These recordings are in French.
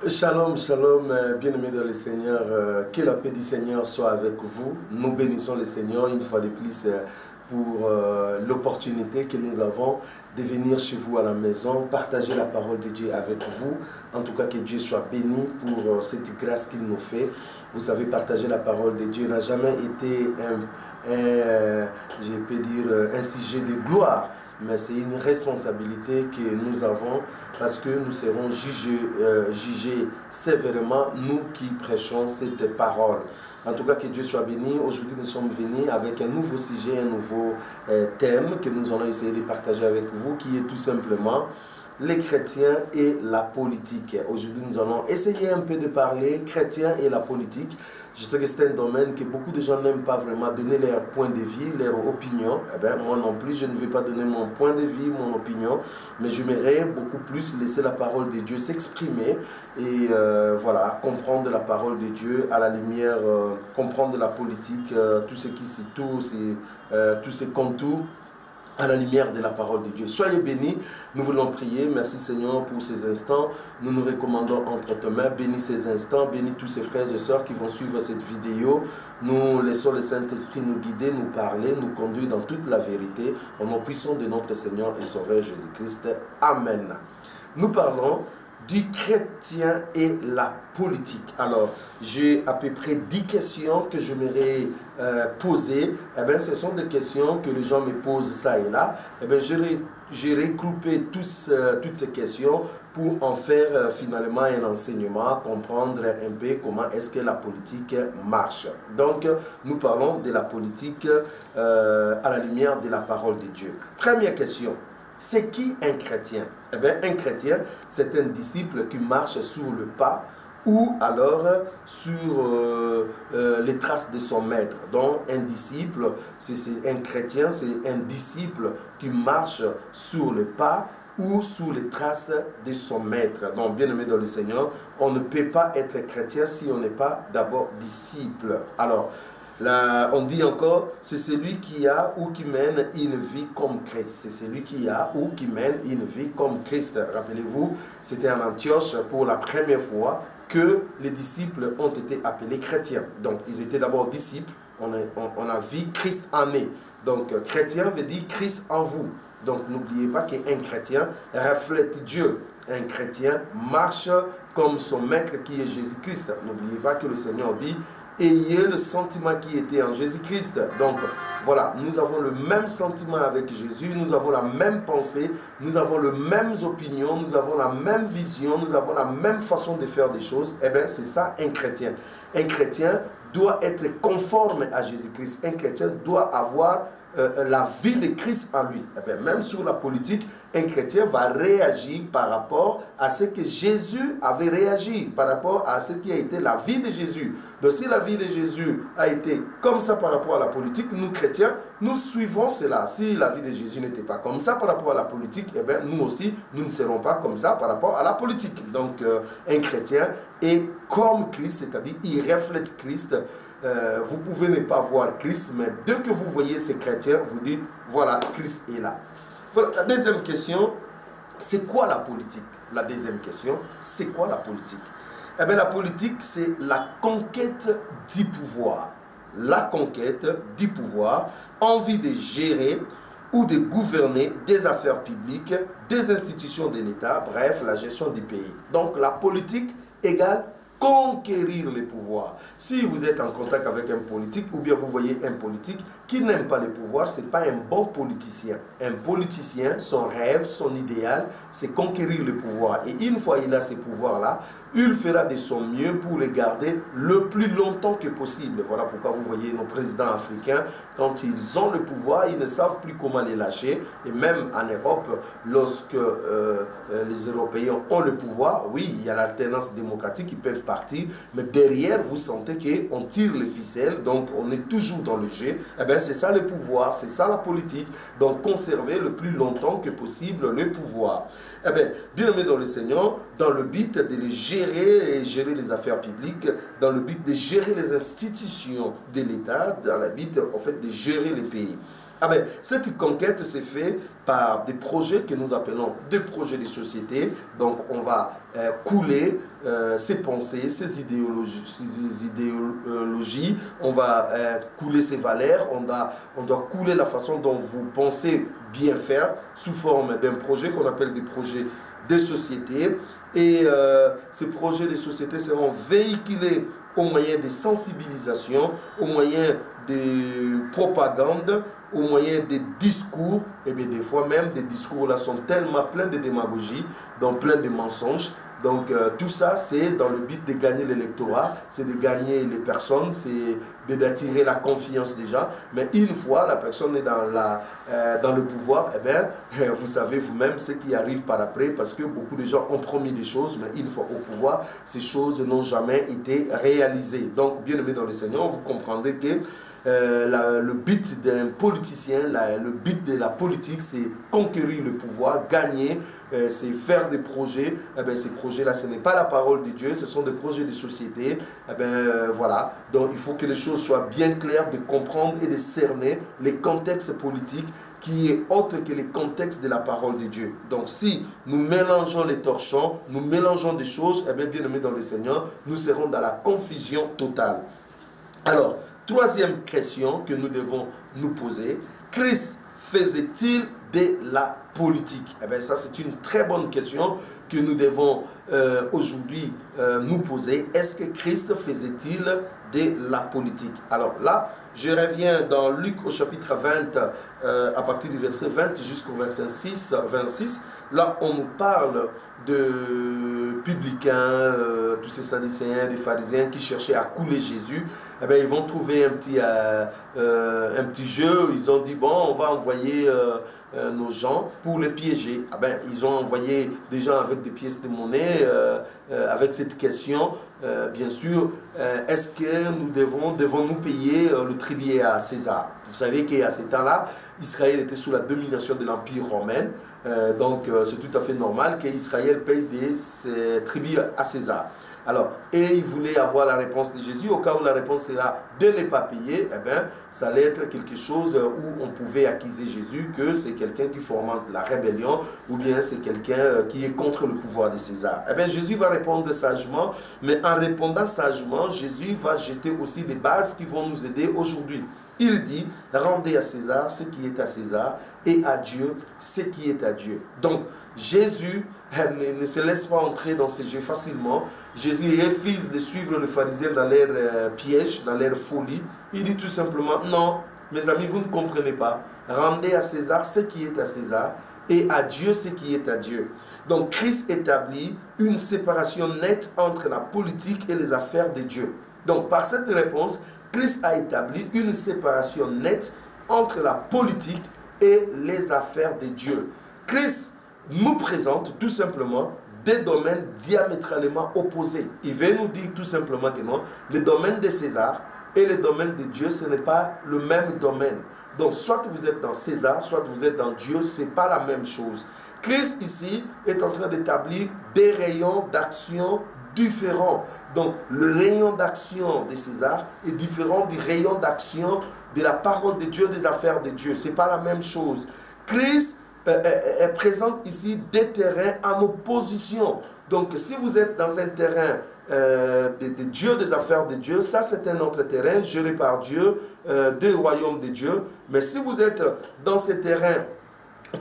Shalom, shalom, bien-aimés dans le Seigneur, que la paix du Seigneur soit avec vous. Nous bénissons le Seigneur une fois de plus pour l'opportunité que nous avons de venir chez vous à la maison, partager la parole de Dieu avec vous. En tout cas, que Dieu soit béni pour cette grâce qu'il nous fait. Vous savez, partager la parole de Dieu n'a jamais été je peux dire, un sujet de gloire. Mais c'est une responsabilité que nous avons parce que nous serons jugés sévèrement, nous qui prêchons cette parole. En tout cas, que Dieu soit béni. Aujourd'hui, nous sommes venus avec un nouveau sujet, un nouveau thème que nous allons essayer de partager avec vous, qui est tout simplement les chrétiens et la politique. Aujourd'hui, nous allons essayer un peu de parler chrétiens et la politique. Je sais que c'est un domaine que beaucoup de gens n'aiment pas vraiment donner leur point de vue, leur opinion. Eh bien, moi non plus, je ne vais pas donner mon point de vue, mon opinion, mais j'aimerais beaucoup plus laisser la parole de Dieu s'exprimer et voilà, comprendre la parole de Dieu à la lumière, comprendre la politique, tout ce qui s'y tous ces contours, à la lumière de la parole de Dieu. Soyez bénis, nous voulons prier. Merci Seigneur pour ces instants. Nous nous recommandons entre tes mains. Bénis ces instants, bénis tous ces frères et sœurs qui vont suivre cette vidéo. Nous laissons le Saint-Esprit nous guider, nous parler, nous conduire dans toute la vérité. Au nom puissant de notre Seigneur et Sauveur Jésus-Christ. Amen. Nous parlons du chrétien et la politique. Alors, j'ai à peu près 10 questions que j'aimerais poser. Eh bien, ce sont des questions que les gens me posent ça et là. Eh bien, j'ai regroupé toutes ces questions pour en faire finalement un enseignement, comprendre un peu comment est-ce que la politique marche. Donc, nous parlons de la politique à la lumière de la parole de Dieu. Première question. C'est qui un chrétien? Eh bien, un chrétien, c'est un disciple qui marche sur le pas ou alors sur les traces de son maître. Donc, un disciple, c'est un chrétien, c'est un disciple qui marche sur le pas ou sur les traces de son maître. Donc, bien aimé dans le Seigneur, on ne peut pas être chrétien si on n'est pas d'abord disciple. Alors, là, on dit encore, c'est celui qui a ou qui mène une vie comme Christ. C'est celui qui a ou qui mène une vie comme Christ. Rappelez-vous, c'était en Antioche pour la première fois que les disciples ont été appelés chrétiens. Donc, ils étaient d'abord disciples. On a vu Christ en eux. Donc, chrétien veut dire Christ en vous. Donc, n'oubliez pas qu'un chrétien reflète Dieu. Un chrétien marche comme son maître qui est Jésus-Christ. N'oubliez pas que le Seigneur dit: ayez le sentiment qui était en Jésus-Christ. Donc, voilà, nous avons le même sentiment avec Jésus, nous avons la même pensée, nous avons les mêmes opinions, nous avons la même vision, nous avons la même façon de faire des choses. Eh bien, c'est ça un chrétien. Un chrétien doit être conforme à Jésus-Christ. Un chrétien doit avoir la vie de Christ en lui. Eh bien, même sur la politique, un chrétien va réagir par rapport à ce que Jésus avait réagi, par rapport à ce qui a été la vie de Jésus. Donc si la vie de Jésus a été comme ça par rapport à la politique, nous chrétiens, nous suivons cela. Si la vie de Jésus n'était pas comme ça par rapport à la politique, eh bien, nous aussi, nous ne serons pas comme ça par rapport à la politique. Donc un chrétien est comme Christ, c'est-à-dire il reflète Christ. Vous pouvez ne pas voir Christ, mais dès que vous voyez ces chrétiens, vous dites, voilà, Christ est là. Voilà. La deuxième question, c'est quoi la politique? La deuxième question, c'est quoi la politique? Eh bien, la politique, c'est la conquête du pouvoir. La conquête du pouvoir, envie de gérer ou de gouverner des affaires publiques, des institutions de l'État, bref, la gestion du pays. Donc, la politique égale conquérir le pouvoir. Si vous êtes en contact avec un politique ou bien vous voyez un politique qui n'aime pas le pouvoir, ce n'est pas un bon politicien. Un politicien, son rêve, son idéal, c'est conquérir le pouvoir. Et une fois il a ces pouvoirs-là, il fera de son mieux pour les garder le plus longtemps que possible. Voilà pourquoi vous voyez nos présidents africains, quand ils ont le pouvoir, ils ne savent plus comment les lâcher. Et même en Europe, lorsque les Européens ont le pouvoir, oui, il y a l'alternance démocratique, ils peuvent partir, mais derrière, vous sentez qu'on tire les ficelles, donc on est toujours dans le jeu. Eh bien, c'est ça le pouvoir, c'est ça la politique. Donc, conserver le plus longtemps que possible le pouvoir. Eh bien, bien aimé dans le Seigneur, dans le but de les gérer et gérer les affaires publiques, dans le but de gérer les institutions de l'État, dans le but, en fait, de gérer les pays. Ah ben, cette conquête s'est faite par des projets que nous appelons des projets de société. Donc, on va couler ses pensées, ses idéologies, on va couler ses valeurs, on doit couler la façon dont vous pensez bien faire sous forme d'un projet qu'on appelle des projets de société. Et ces projets de société seront véhiculés au moyen de sensibilisation, au moyen de propagande, au moyen des discours, et bien des fois même des discours là sont tellement pleins de démagogie, donc plein de mensonges. Donc tout ça c'est dans le but de gagner l'électorat, c'est de gagner les personnes, c'est d'attirer la confiance déjà. Mais une fois la personne est dans le pouvoir, eh bien, vous savez vous-même ce qui arrive par après, parce que beaucoup de gens ont promis des choses, mais une fois au pouvoir, ces choses n'ont jamais été réalisées. Donc bien aimé dans le Seigneur, vous comprendrez que le but d'un politicien, le but de la politique, c'est conquérir le pouvoir, gagner, c'est faire des projets. Eh bien, ces projets-là, ce n'est pas la parole de Dieu, ce sont des projets de société. Eh bien, voilà. Donc, il faut que les choses soient bien claires, de comprendre et de cerner les contextes politiques qui est autre que les contextes de la parole de Dieu. Donc, si nous mélangeons les torchons, nous mélangeons des choses, eh bien, bien-aimés dans le Seigneur, nous serons dans la confusion totale. Alors, troisième question que nous devons nous poser, Christ faisait-il de la politique? Eh bien, ça c'est une très bonne question que nous devons aujourd'hui nous poser. Est-ce que Christ faisait-il de la politique? Alors là, je reviens dans Luc au chapitre 20, à partir du verset 20 jusqu'au verset 26. Là, on nous parle de publicains, tous ces sadducéens, des pharisiens qui cherchaient à couler Jésus. Eh bien, ils vont trouver un petit jeu. Ils ont dit, bon, on va envoyer nos gens pour les piéger. Eh bien, ils ont envoyé des gens avec des pièces de monnaie, avec cette question, bien sûr, est-ce que devons-nous payer le tribut à César? Vous savez qu'à ce temps-là, Israël était sous la domination de l'Empire romain. Donc, c'est tout à fait normal qu'Israël paye des tribus à César. Alors, et il voulait avoir la réponse de Jésus. Au cas où la réponse sera de ne pas payer, eh bien, ça allait être quelque chose où on pouvait accuser Jésus que c'est quelqu'un qui fomente la rébellion ou bien c'est quelqu'un qui est contre le pouvoir de César. Eh bien, Jésus va répondre sagement, mais en répondant sagement, Jésus va jeter aussi des bases qui vont nous aider aujourd'hui. Il dit, rendez à César ce qui est à César et à Dieu ce qui est à Dieu. Donc, Jésus ne se laisse pas entrer dans ces jeux facilement. Jésus refuse de suivre les pharisiens dans leur piège, dans leur folie. Il dit tout simplement, non, mes amis, vous ne comprenez pas. Rendez à César ce qui est à César et à Dieu ce qui est à Dieu. Donc, Christ établit une séparation nette entre la politique et les affaires de Dieu. Donc, par cette réponse, Christ a établi une séparation nette entre la politique et les affaires de Dieu. Christ nous présente tout simplement des domaines diamétralement opposés. Il veut nous dire tout simplement que non, le domaine de César et le domaine de Dieu, ce n'est pas le même domaine. Donc, soit vous êtes dans César, soit vous êtes dans Dieu, ce n'est pas la même chose. Christ ici est en train d'établir des rayons d'action différents. Donc, le rayon d'action de César est différent du rayon d'action de la parole de Dieu, des affaires de Dieu. Ce n'est pas la même chose. Christ présente ici des terrains en opposition. Donc, si vous êtes dans un terrain de Dieu, des affaires de Dieu, ça c'est un autre terrain géré par Dieu, des royaumes de Dieu. Mais si vous êtes dans ces terrains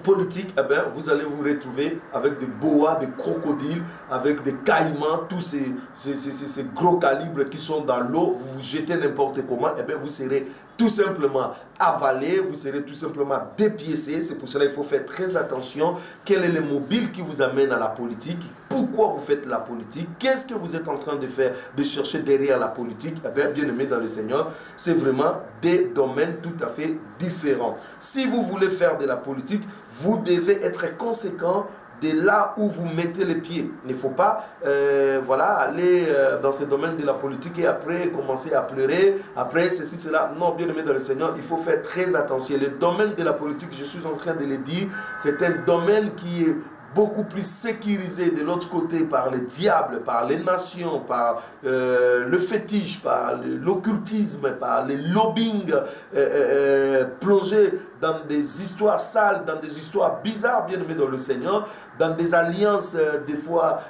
politique, eh bien, vous allez vous retrouver avec des boas, des crocodiles, avec des caïmans, tous ces gros calibres qui sont dans l'eau. Vous vous jetez n'importe comment, eh bien, vous serez tout simplement avalé, vous serez tout simplement dépiécé. C'est pour cela qu'il faut faire très attention. Quel est le mobile qui vous amène à la politique? Pourquoi vous faites la politique? Qu'est-ce que vous êtes en train de faire, de chercher derrière la politique? Eh bien, bien aimé dans le Seigneur, c'est vraiment des domaines tout à fait différents. Si vous voulez faire de la politique, vous devez être conséquent de là où vous mettez les pieds. Il ne faut pas voilà, aller dans ce domaine de la politique et après commencer à pleurer, après ceci, cela. Non, bien aimé dans le Seigneur, il faut faire très attention. Le domaine de la politique, je suis en train de le dire, c'est un domaine qui est beaucoup plus sécurisé de l'autre côté par le diable, par les nations, par le fétiche, par l'occultisme, par les lobbying plongés dans des histoires sales, dans des histoires bizarres, bien-aimés dans le Seigneur, dans des alliances des fois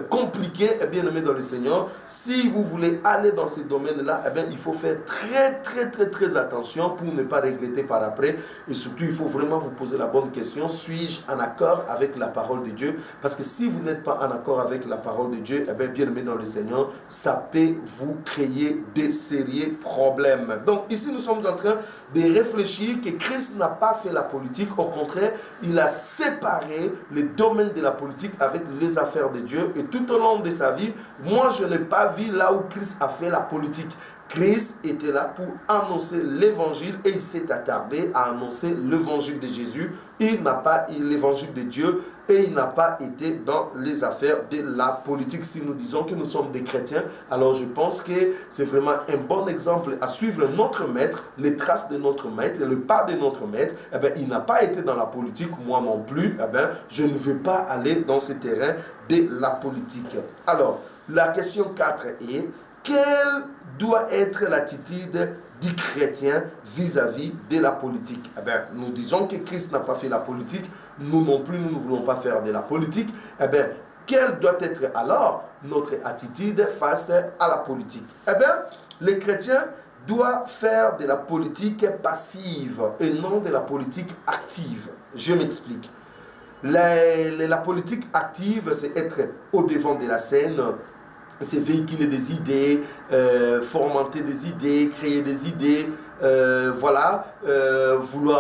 compliquées, bien-aimés dans le Seigneur. Si vous voulez aller dans ces domaines-là, eh bien, il faut faire très attention pour ne pas regretter par après. Et surtout, il faut vraiment vous poser la bonne question, suis-je en accord avec la parole de Dieu? Parce que si vous n'êtes pas en accord avec la parole de Dieu, eh bien, bien-aimés dans le Seigneur, ça peut vous créer des sérieux problèmes. Donc ici, nous sommes en train de réfléchir que Christ n'a pas fait la politique. Au contraire, il a séparé les domaines de la politique avec les affaires de Dieu. Et tout au long de sa vie, moi, je n'ai pas vu là où Christ a fait la politique. Christ était là pour annoncer l'évangile et il s'est attardé à annoncer l'évangile de Jésus. Il n'a pas l'évangile de Dieu et il n'a pas été dans les affaires de la politique. Si nous disons que nous sommes des chrétiens, alors je pense que c'est vraiment un bon exemple à suivre notre maître, les traces de notre maître, le pas de notre maître. Eh bien, il n'a pas été dans la politique, moi non plus. Eh bien, je ne veux pas aller dans ce terrain de la politique. Alors, la question 4 est: quelle doit être l'attitude du chrétien vis-à-vis de la politique? Eh bien, nous disons que Christ n'a pas fait la politique, nous non plus, nous ne voulons pas faire de la politique. Eh bien, quelle doit être alors notre attitude face à la politique? Eh bien, les chrétiens doivent faire de la politique passive et non de la politique active. Je m'explique. La politique active, c'est être au devant de la scène, c'est véhiculer des idées, fomenter des idées, créer des idées, vouloir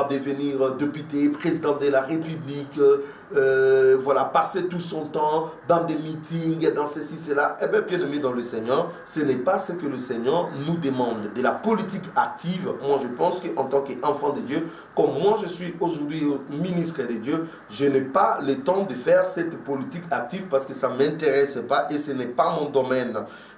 devenir député, président de la République, passer tout son temps dans des meetings, dans ceci, cela. Eh bien, bien aimé dans le Seigneur, ce n'est pas ce que le Seigneur nous demande. De la politique active, moi je pense qu'en tant qu'enfant de Dieu, comme moi je suis aujourd'hui ministre de Dieu, je n'ai pas le temps de faire cette politique active parce que ça ne m'intéresse pas et ce n'est pas mon domaine.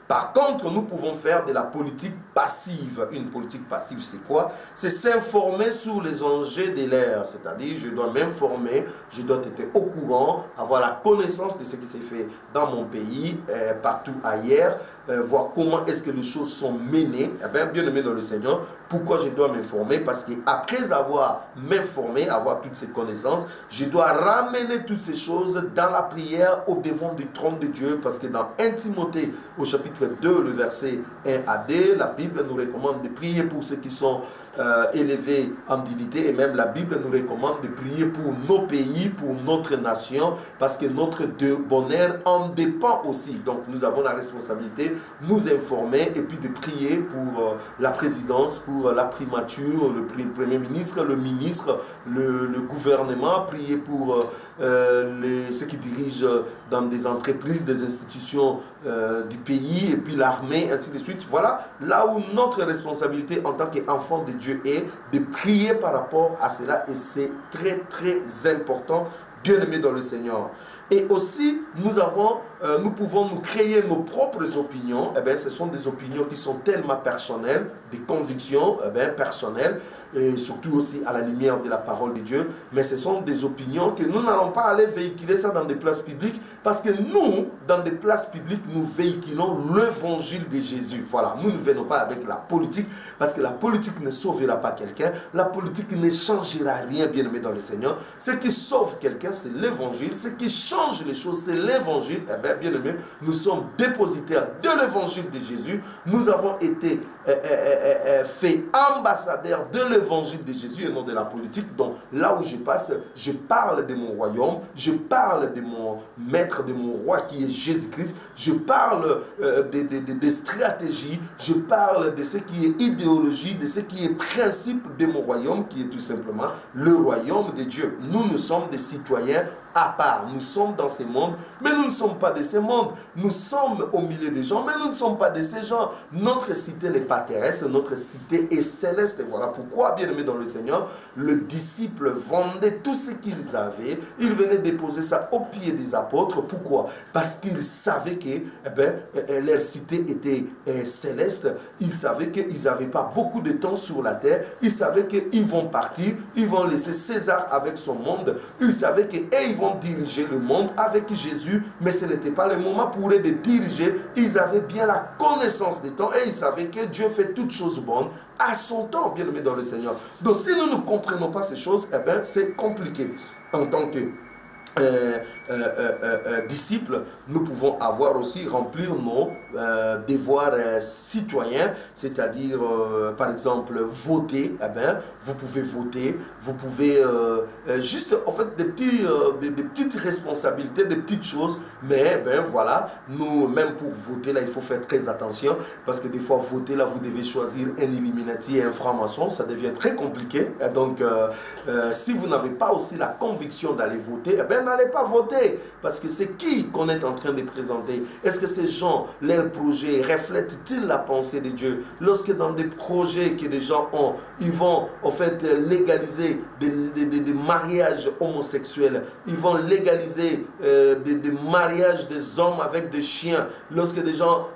Par contre, nous pouvons faire de la politique passive. Une politique passive, c'est quoi? C'est s'informer sur les enjeux de l'ère. C'est-à-dire, je dois m'informer, je dois être au courant, avoir la connaissance de ce qui s'est fait dans mon pays, partout ailleurs, voir comment est-ce que les choses sont menées. Eh bien, bien aimé dans le Seigneur, pourquoi je dois m'informer? Parce qu'après avoir m'informé, avoir toutes ces connaissances, je dois ramener toutes ces choses dans la prière au devant du trône de Dieu. Parce que dans 1 Timothée, au chapitre 2, le verset 1 à 2, la Bible nous recommande de prier pour ceux qui sont élevés en dignité, et même la Bible nous recommande de prier pour nos pays, pour notre nation, parce que notre bonheur en dépend aussi. Donc nous avons la responsabilité de nous informer et puis de prier pour la présidence, pour la primature, le premier ministre, le ministre, le gouvernement, prier pour ceux qui dirigent dans des entreprises, des institutions du pays, et puis l'armée, ainsi de suite. Voilà là où notre responsabilité en tant qu'enfant de Dieu est de prier par rapport à cela, et c'est très important, bien aimé dans le Seigneur. Et aussi, nous pouvons nous créer nos propres opinions. Eh bien, ce sont des opinions qui sont tellement personnelles, des convictions personnelles, et surtout aussi à la lumière de la parole de Dieu. Mais ce sont des opinions que nous n'allons pas aller véhiculer ça dans des places publiques, parce que nous, dans des places publiques, nous véhiculons l'évangile de Jésus. Voilà, nous ne venons pas avec la politique, parce que la politique ne sauvera pas quelqu'un, la politique ne changera rien, bien aimé dans le Seigneur. Ce qui sauve quelqu'un, c'est l'évangile. Ce qui change les choses, c'est l'évangile. Eh bien, bien aimé, nous sommes dépositaires de l'évangile de Jésus. Nous avons été faits ambassadeurs de l'évangile de Jésus et non de la politique. Donc là où je passe, je parle de mon royaume, je parle de mon maître, de mon roi qui est Jésus-Christ, je parle des stratégies, je parle de ce qui est idéologie, de ce qui est principe de mon royaume, qui est tout simplement le royaume de Dieu. Nous sommes des citoyens à part. Nous sommes dans ce monde, mais nous ne sommes pas de ce monde. Nous sommes au milieu des gens, mais nous ne sommes pas de ces gens. Notre cité n'est pas terrestre, notre cité est céleste. Et voilà pourquoi, bien aimé dans le Seigneur, le disciple vendait tout ce qu'ils avaient. Il venait déposer ça aux pieds des apôtres. Pourquoi? Parce qu'ils savaient que leur cité était céleste. Ils savaient qu'ils n'avaient pas beaucoup de temps sur la terre. Ils savaient qu'ils vont partir. Ils vont laisser César avec son monde. Ils savaient qu'ils vont diriger le monde avec Jésus, mais ce n'était pas le moment pour eux de diriger. Ils avaient bien la connaissance des temps et ils savaient que Dieu fait toutes choses bonnes à son temps, bien aimé dans le Seigneur. Donc si nous ne comprenons pas ces choses, eh bien c'est compliqué en tant que disciples, nous pouvons avoir aussi remplir nos devoirs citoyens, c'est-à-dire par exemple voter. Eh bien, vous pouvez voter, vous pouvez juste en fait des petites responsabilités, des petites choses, mais ben voilà, nous même pour voter là il faut faire très attention parce que des fois voter là vous devez choisir un Illuminati et un franc-maçon, ça devient très compliqué. Et donc si vous n'avez pas aussi la conviction d'aller voter, eh bien n'allez pas voter, parce que c'est qui qu'on est en train de présenter. Est-ce que ces gens, leurs projets, reflètent-ils la pensée de Dieu? Lorsque dans des projets que des gens ont, ils vont en fait légaliser des mariages homosexuels, ils vont légaliser des mariages des hommes avec des chiens, lorsque des gens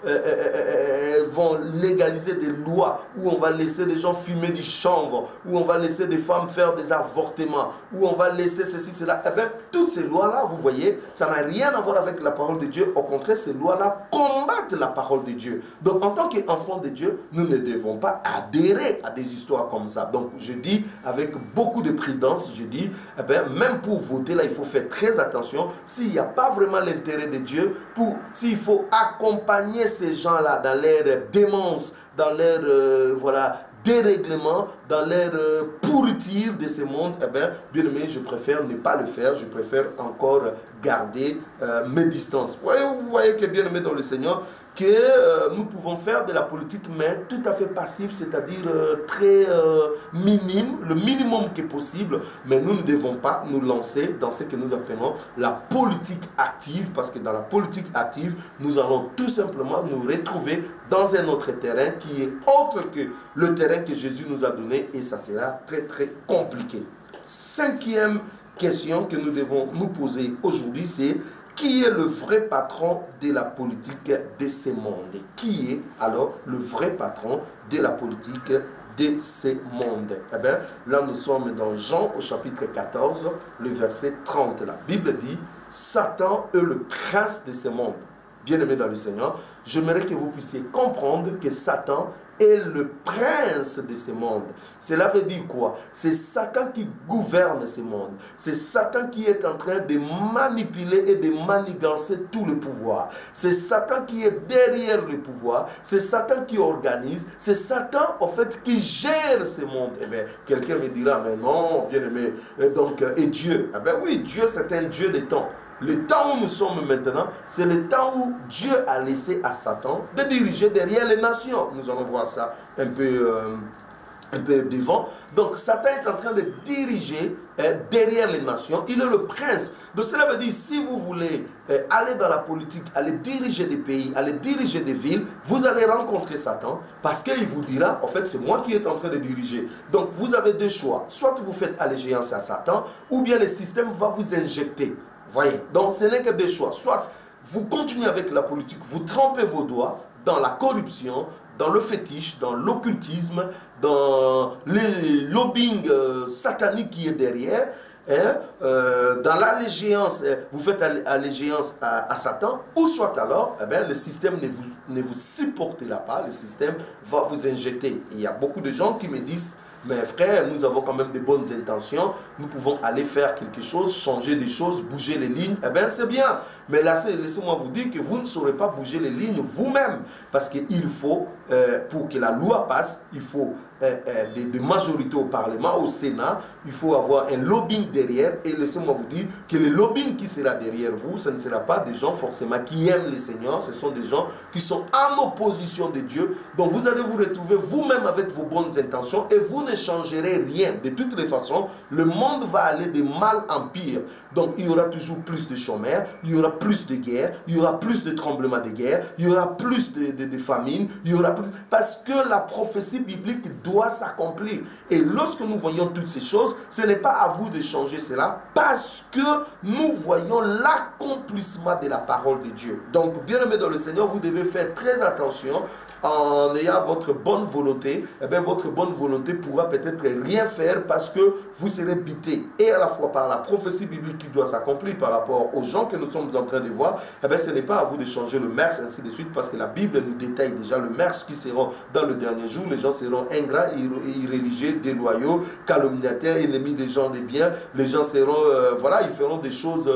vont légaliser des lois où on va laisser des gens fumer du chanvre, où on va laisser des femmes faire des avortements, où on va laisser ceci, cela, eh bien, toutes ces lois-là, vous voyez, ça n'a rien à voir avec la parole de Dieu. Au contraire, ces lois-là combattent la parole de Dieu. Donc, en tant qu'enfants de Dieu, nous ne devons pas adhérer à des histoires comme ça. Donc, je dis avec beaucoup de prudence, je dis, eh bien, même pour voter, là, il faut faire très attention. S'il n'y a pas vraiment l'intérêt de Dieu, s'il faut accompagner ces gens-là dans leur démence, dans leur, voilà, dérèglement, dans leur pourriture de ce monde, eh bien, bien aimé, je préfère ne pas le faire, je préfère encore garder mes distances. Vous voyez que bien aimé dans le Seigneur, que nous pouvons faire de la politique, mais tout à fait passive, c'est-à-dire très minime, le minimum qui est possible, mais nous ne devons pas nous lancer dans ce que nous appelons la politique active, parce que dans la politique active, nous allons tout simplement nous retrouver dans un autre terrain qui est autre que le terrain que Jésus nous a donné, et ça sera très très compliqué. Cinquième question que nous devons nous poser aujourd'hui, c'est: qui est le vrai patron de la politique de ce monde? Qui est alors le vrai patron de la politique de ce monde? Eh bien, là nous sommes dans Jean au chapitre 14, le verset 30. La Bible dit: Satan est le prince de ce monde. Bien-aimés dans le Seigneur, j'aimerais que vous puissiez comprendre que Satan est le prince de ce monde. Cela veut dire quoi? C'est Satan qui gouverne ce monde. C'est Satan qui est en train de manipuler et de manigancer tout le pouvoir. C'est Satan qui est derrière le pouvoir. C'est Satan qui organise. C'est Satan, en fait, qui gère ce monde. Eh bien, quelqu'un me dira: mais non, bien aimé, donc, et Dieu? Eh bien oui, Dieu, c'est un Dieu des temps. Le temps où nous sommes maintenant, c'est le temps où Dieu a laissé à Satan de diriger derrière les nations. Nous allons voir ça un peu devant. Donc Satan est en train de diriger derrière les nations. Il est le prince. Donc cela veut dire, si vous voulez aller dans la politique, aller diriger des pays, aller diriger des villes, vous allez rencontrer Satan, parce qu'il vous dira: en fait, c'est moi qui est en train de diriger. Donc vous avez deux choix. Soit vous faites allégeance à Satan, ou bien le système va vous injecter. Voyez, donc ce n'est que des choix. Soit vous continuez avec la politique, vous trempez vos doigts dans la corruption, dans le fétiche, dans l'occultisme, dans le lobbying satanique qui est derrière, hein, dans l'allégeance, vous faites allégeance à Satan, ou soit alors, eh bien, le système ne vous supportera pas, le système va vous injecter. Il y a beaucoup de gens qui me disent: mais frère, nous avons quand même de bonnes intentions, nous pouvons aller faire quelque chose, changer des choses, bouger les lignes. Eh bien, c'est bien. Mais laissez-moi vous dire que vous ne saurez pas bouger les lignes vous-même. Parce qu'il faut, pour que la loi passe, il faut des majorités au Parlement, au Sénat, il faut avoir un lobbying derrière. Et laissez-moi vous dire que le lobbying qui sera derrière vous, ce ne sera pas des gens forcément qui aiment le Seigneur, ce sont des gens qui sont en opposition de Dieu. Donc vous allez vous retrouver vous-même avec vos bonnes intentions et vous ne changerez rien. De toutes les façons, le monde va aller de mal en pire. Donc il y aura toujours plus de chômeurs, il y aura plus de guerres, il y aura plus de tremblements de guerre, il y aura plus de famines, il y aura plus... Parce que la prophétie biblique doit s'accomplir. Et lorsque nous voyons toutes ces choses, ce n'est pas à vous de changer cela, parce que nous voyons l'accomplissement de la parole de Dieu. Donc, bien aimé dans le Seigneur, vous devez faire très attention en ayant votre bonne volonté. Eh bien, votre bonne volonté pourra va peut-être rien faire parce que vous serez bité. Et à la fois par la prophétie biblique qui doit s'accomplir par rapport aux gens que nous sommes en train de voir, eh bien, ce n'est pas à vous de changer le mœurs, ainsi de suite, parce que la Bible nous détaille déjà le mœurs qui seront dans le dernier jour. Les gens seront ingrats, irréligieux, déloyaux, calomniateurs, ennemis des gens de bien. Les gens seront, voilà, ils feront des choses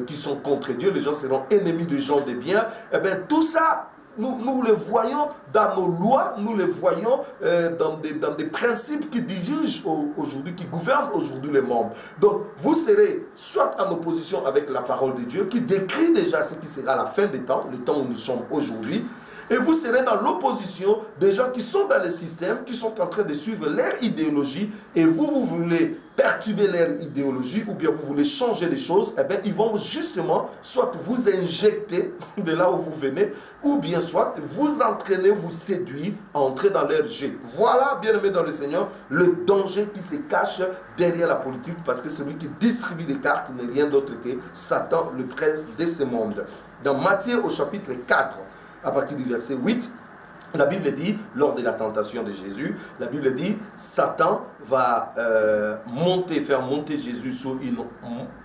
qui sont contre Dieu. Les gens seront ennemis des gens de bien. Eh bien, tout ça, nous le voyons dans nos lois, nous le voyons dans des principes qui dirigent aujourd'hui, qui gouvernent aujourd'hui le monde. Donc, vous serez soit en opposition avec la parole de Dieu, qui décrit déjà ce qui sera la fin des temps, le temps où nous sommes aujourd'hui, et vous serez dans l'opposition des gens qui sont dans le système, qui sont en train de suivre leur idéologie, et vous voulez perturber leur idéologie, ou bien vous voulez changer les choses, eh bien, ils vont justement soit vous injecter de là où vous venez, ou bien soit vous entraîner, vous séduire, à entrer dans leur jeu. Voilà, bien aimé dans le Seigneur, le danger qui se cache derrière la politique, parce que celui qui distribue les cartes n'est rien d'autre que Satan, le prince de ce monde. Dans Matthieu au chapitre 4, à partir du verset 8, la Bible dit, lors de la tentation de Jésus, la Bible dit, Satan va faire monter Jésus sur une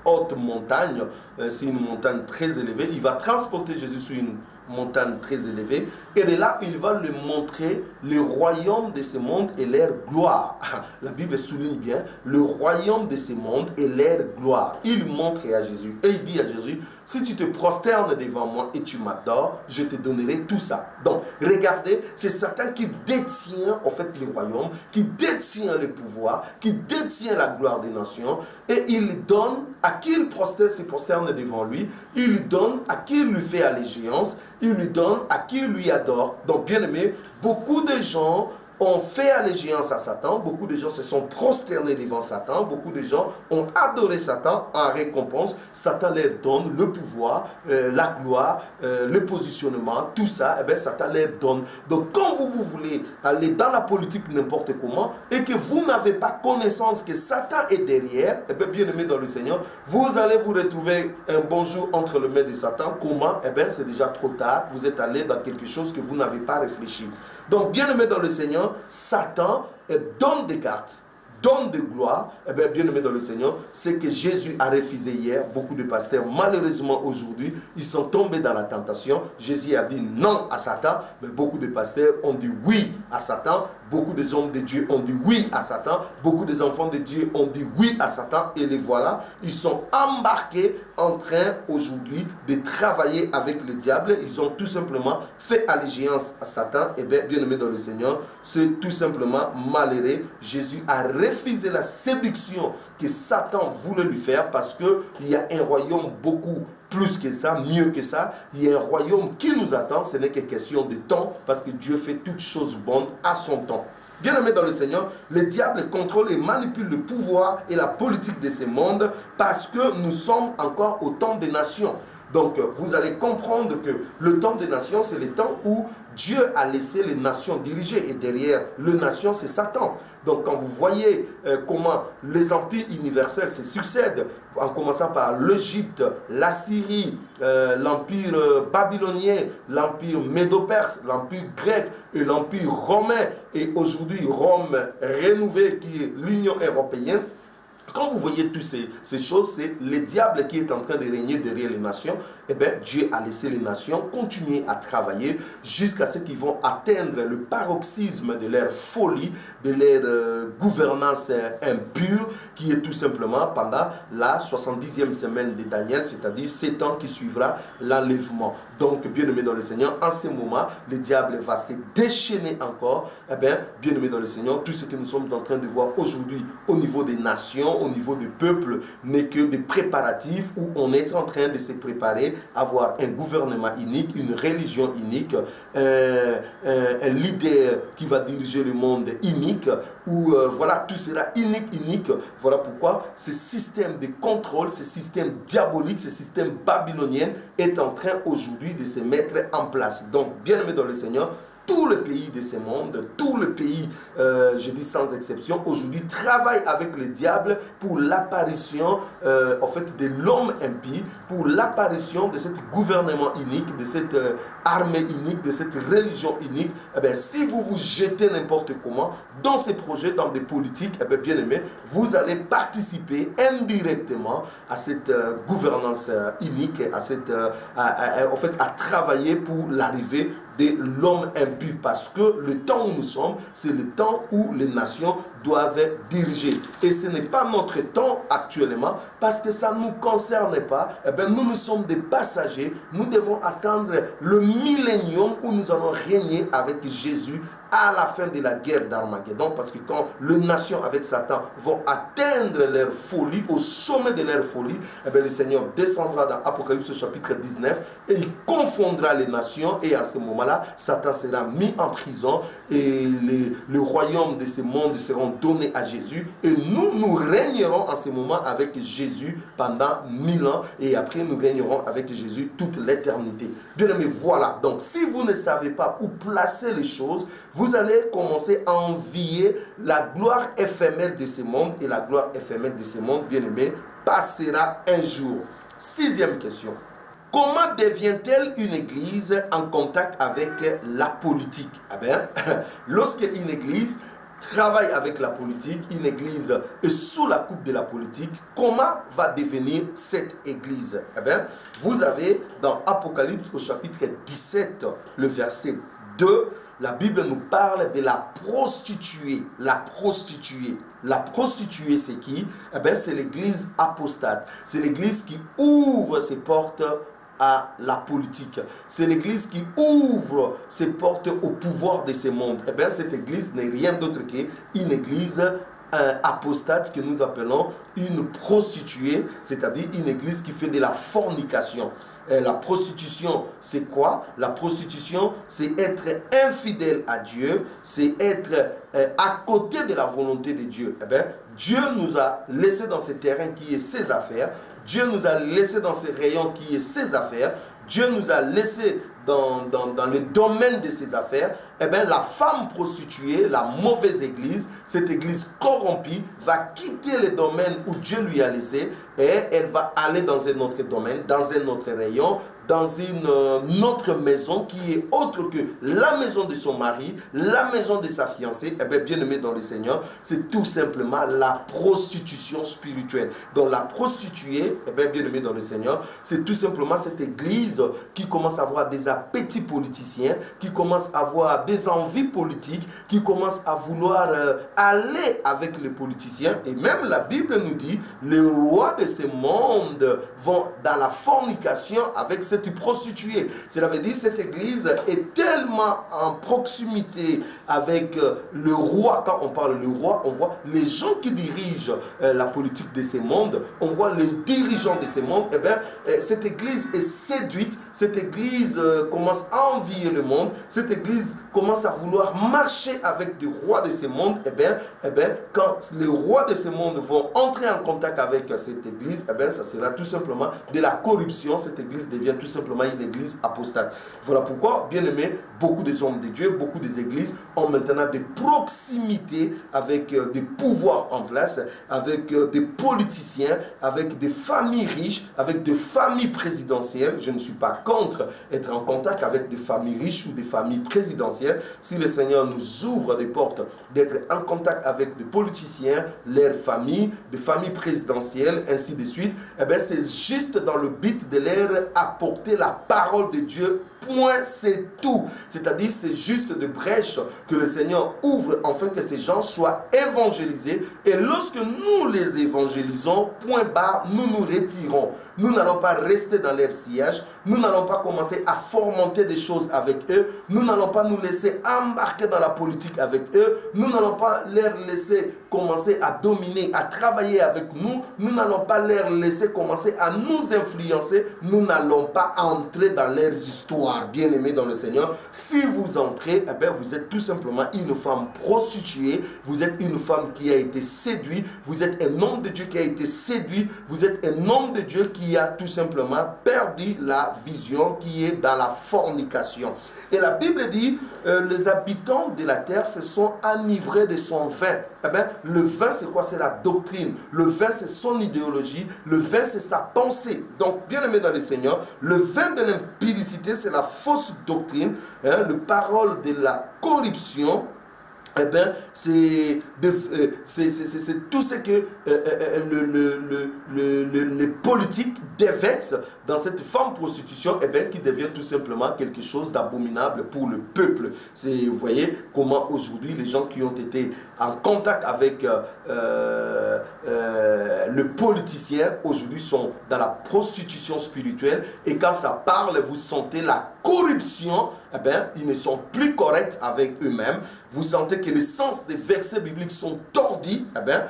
haute montagne, c'est une montagne très élevée, il va transporter Jésus sur une montagne très élevée, et de là, il va lui montrer le royaume de ce monde et leur gloire. La Bible souligne bien, le royaume de ce monde et leur gloire. Il montre à Jésus, et il dit à Jésus, si tu te prosternes devant moi et tu m'adores, je te donnerai tout ça. Donc, regardez, c'est Satan qui détient, en fait, le royaume, qui détient le pouvoir, qui détient la gloire des nations, et il donne à qui il se prosterne devant lui, il lui donne à qui il lui fait allégeance, il lui donne à qui il lui adore. Donc, bien aimé, beaucoup de gens ont fait allégeance à Satan, beaucoup de gens se sont prosternés devant Satan, beaucoup de gens ont adoré Satan en récompense. Satan leur donne le pouvoir, la gloire, le positionnement, tout ça, et bien Satan leur donne. Donc quand vous voulez aller dans la politique n'importe comment et que vous n'avez pas connaissance que Satan est derrière, et bien aimé dans le Seigneur, vous allez vous retrouver un bon jour entre les mains de Satan. Comment? Et bien c'est déjà trop tard, vous êtes allé dans quelque chose que vous n'avez pas réfléchi. Donc, bien aimé dans le Seigneur, Satan donne des cartes, donne de gloire. Eh bien, bien aimé dans le Seigneur, c'est que Jésus a refusé hier. Beaucoup de pasteurs, malheureusement aujourd'hui, ils sont tombés dans la tentation. Jésus a dit non à Satan, mais beaucoup de pasteurs ont dit oui à Satan. Beaucoup des hommes de Dieu ont dit oui à Satan. Beaucoup des enfants de Dieu ont dit oui à Satan. Et les voilà, ils sont embarqués en train aujourd'hui de travailler avec le diable. Ils ont tout simplement fait allégeance à Satan. Et bien, bien aimé dans le Seigneur, c'est tout simplement malheureux. Jésus a refusé la séduction que Satan voulait lui faire parce qu'il y a un royaume beaucoup plus que ça, mieux que ça. Il y a un royaume qui nous attend. Ce n'est que question de temps parce que Dieu fait toutes choses bonnes à son temps. Bien aimé dans le Seigneur, le diable contrôle et manipule le pouvoir et la politique de ce monde parce que nous sommes encore au temps des nations. Donc, vous allez comprendre que le temps des nations, c'est le temps où Dieu a laissé les nations diriger. Et derrière les nations, c'est Satan. Donc, quand vous voyez comment les empires universels se succèdent, en commençant par l'Égypte, la Syrie, l'empire babylonien, l'empire médo-perse, l'empire grec et l'empire romain, et aujourd'hui Rome rénovée qui est l'Union européenne, quand vous voyez toutes ces choses, c'est le diable qui est en train de régner derrière les nations. Eh bien, Dieu a laissé les nations continuer à travailler jusqu'à ce qu'ils vont atteindre le paroxysme de leur folie, de leur gouvernance impure, qui est tout simplement pendant la 70e semaine de Daniel, c'est-à-dire 7 ans qui suivra l'enlèvement. Donc, bien aimé dans le Seigneur, en ce moment, le diable va se déchaîner encore. Eh bien, bien aimé dans le Seigneur, tout ce que nous sommes en train de voir aujourd'hui au niveau des nations, au niveau du peuple, n'est que des préparatifs où on est en train de se préparer à avoir un gouvernement unique, une religion unique, un leader qui va diriger le monde unique, où voilà, tout sera unique. Voilà pourquoi ce système de contrôle, ce système diabolique, ce système babylonien est en train aujourd'hui de se mettre en place. Donc, bien aimé dans le Seigneur, Tous les pays de ce monde, tous les pays, je dis sans exception, aujourd'hui travaillent avec le diable pour l'apparition en fait, de l'homme impie, pour l'apparition de ce gouvernement unique, de cette armée unique, de cette religion unique. Eh bien, si vous vous jetez n'importe comment dans ces projets, dans des politiques, eh bien, bien aimé, vous allez participer indirectement à cette gouvernance unique, à cette, en fait, à travailler pour l'arrivée de l'homme impie, parce que le temps où nous sommes, c'est le temps où les nations doivent diriger. Et ce n'est pas notre temps actuellement, parce que ça ne nous concerne pas. Eh bien, nous sommes des passagers. Nous devons attendre le millénium où nous allons régner avec Jésus à la fin de la guerre d'Armageddon, parce que quand les nations avec Satan vont atteindre leur folie, au sommet de leur folie, eh bien, le Seigneur descendra dans Apocalypse chapitre 19 et il confondra les nations, et à ce moment-là, Satan sera mis en prison et le royaume de ce monde seront donnés à Jésus, et nous régnerons en ce moment avec Jésus pendant 1000 ans, et après nous régnerons avec Jésus toute l'éternité. Bien aimé, voilà. Donc si vous ne savez pas où placer les choses, vous allez commencer à envier la gloire éphémère de ce monde, et la gloire éphémère de ce monde, bien aimé, passera un jour. 6e question. Comment devient-elle une église en contact avec la politique? Eh bien, lorsque une église travaille avec la politique, une église est sous la coupe de la politique, comment va devenir cette église? Eh bien, vous avez dans Apocalypse au chapitre 17, le verset 2, la Bible nous parle de la prostituée. La prostituée. La prostituée, c'est qui? Eh bien, c'est l'église apostate. C'est l'église qui ouvre ses portes à la politique. C'est l'église qui ouvre ses portes au pouvoir de ce monde. Eh bien, cette église n'est rien d'autre qu'une église apostate que nous appelons une prostituée, c'est-à-dire une église qui fait de la fornication. La prostitution, c'est quoi? La prostitution, c'est être infidèle à Dieu, c'est être à côté de la volonté de Dieu. Eh bien, Dieu nous a laissé dans ce terrain qui est ses affaires, Dieu nous a laissé dans ce rayon qui est ses affaires, Dieu nous a laissé dans le domaine de ses affaires. Eh bien, la femme prostituée, la mauvaise église, cette église corrompue, va quitter le domaine où Dieu lui a laissé, et elle va aller dans un autre domaine, dans un autre rayon, dans une autre maison qui est autre que la maison de son mari, la maison de sa fiancée. Eh bien, bien aimé dans le Seigneur, c'est tout simplement la prostitution spirituelle. Donc la prostituée, eh bien, bien aimé dans le Seigneur, c'est tout simplement cette église qui commence à avoir des appétits politiciens, qui commence à avoir des envies politiques, qui commence à vouloir aller avec les politiciens. Et même la Bible nous dit, les rois de ce monde vont dans la fornication avec cette prostituée. Cela veut dire que cette église est tellement en proximité avec le roi. Quand on parle le roi, on voit les gens qui dirigent la politique de ce monde, on voit les dirigeants de ce monde. Eh bien, cette église est séduite, cette église commence à envier le monde, cette église commence à vouloir marcher avec des rois de ce monde. Eh bien, quand les rois de ce monde vont entrer en contact avec cette église, eh bien, ça sera tout simplement de la corruption. Cette église devient tout simplement une église apostate. Voilà pourquoi, bien aimé, beaucoup des hommes de Dieu, beaucoup des églises ont maintenant des proximités avec des pouvoirs en place, avec des politiciens, avec des familles riches, avec des familles présidentielles. Je ne suis pas contre être en contact avec des familles riches ou des familles présidentielles. Si le Seigneur nous ouvre des portes d'être en contact avec des politiciens, leurs familles, des familles présidentielles, ainsi de suite, eh bien, c'est juste dans le but de leur apporter la parole de Dieu. Point, c'est tout. C'est-à-dire, c'est juste de brèches que le Seigneur ouvre afin que ces gens soient évangélisés. Et lorsque nous les évangélisons, point barre, nous nous retirons. Nous n'allons pas rester dans leur siège. Nous n'allons pas commencer à fomenter des choses avec eux. Nous n'allons pas nous laisser embarquer dans la politique avec eux. Nous n'allons pas leur laisser commencer à dominer, à travailler avec nous. Nous n'allons pas leur laisser commencer à nous influencer. Nous n'allons pas entrer dans leurs histoires. voir, bien-aimés dans le Seigneur. Si vous entrez, eh bien, vous êtes tout simplement une femme prostituée, vous êtes une femme qui a été séduite, vous êtes un homme de Dieu qui a été séduit, vous êtes un homme de Dieu qui a tout simplement perdu la vision, qui est dans la fornication. Et la Bible dit, les habitants de la terre se sont enivrés de son vin. Eh bien, le vin, c'est quoi? C'est la doctrine. Le vin, c'est son idéologie. Le vin, c'est sa pensée. Donc, bien aimé dans le Seigneur, le vin de l'impudicité, c'est la fausse doctrine, hein, le parole de la corruption. Eh bien, c'est tout ce que les politiques déversent dans cette femme prostitution, eh bien, qui devient tout simplement quelque chose d'abominable pour le peuple. Vous voyez comment aujourd'hui les gens qui ont été en contact avec le politicien, aujourd'hui sont dans la prostitution spirituelle, et quand ça parle, vous sentez la corruption, eh bien, ils ne sont plus corrects avec eux-mêmes. Vous sentez que les sens des versets bibliques sont tordus, eh bien,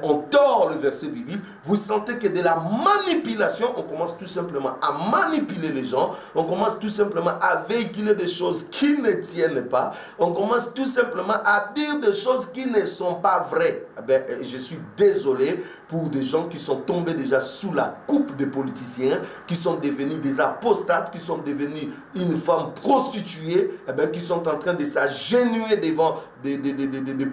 on tord le verset biblique. Vous sentez que de la manipulation, on commence tout simplement à manipuler les gens, on commence tout simplement à véhiculer des choses qui ne tiennent pas, on commence tout simplement à dire des choses qui ne sont pas vraies. Eh bien, je suis désolé pour des gens qui sont tombés déjà sous la coupe des politiciens, qui sont devenus des apostates, qui sont devenus une femme prostituée, eh bien, qui sont en train de s'agenouiller devant des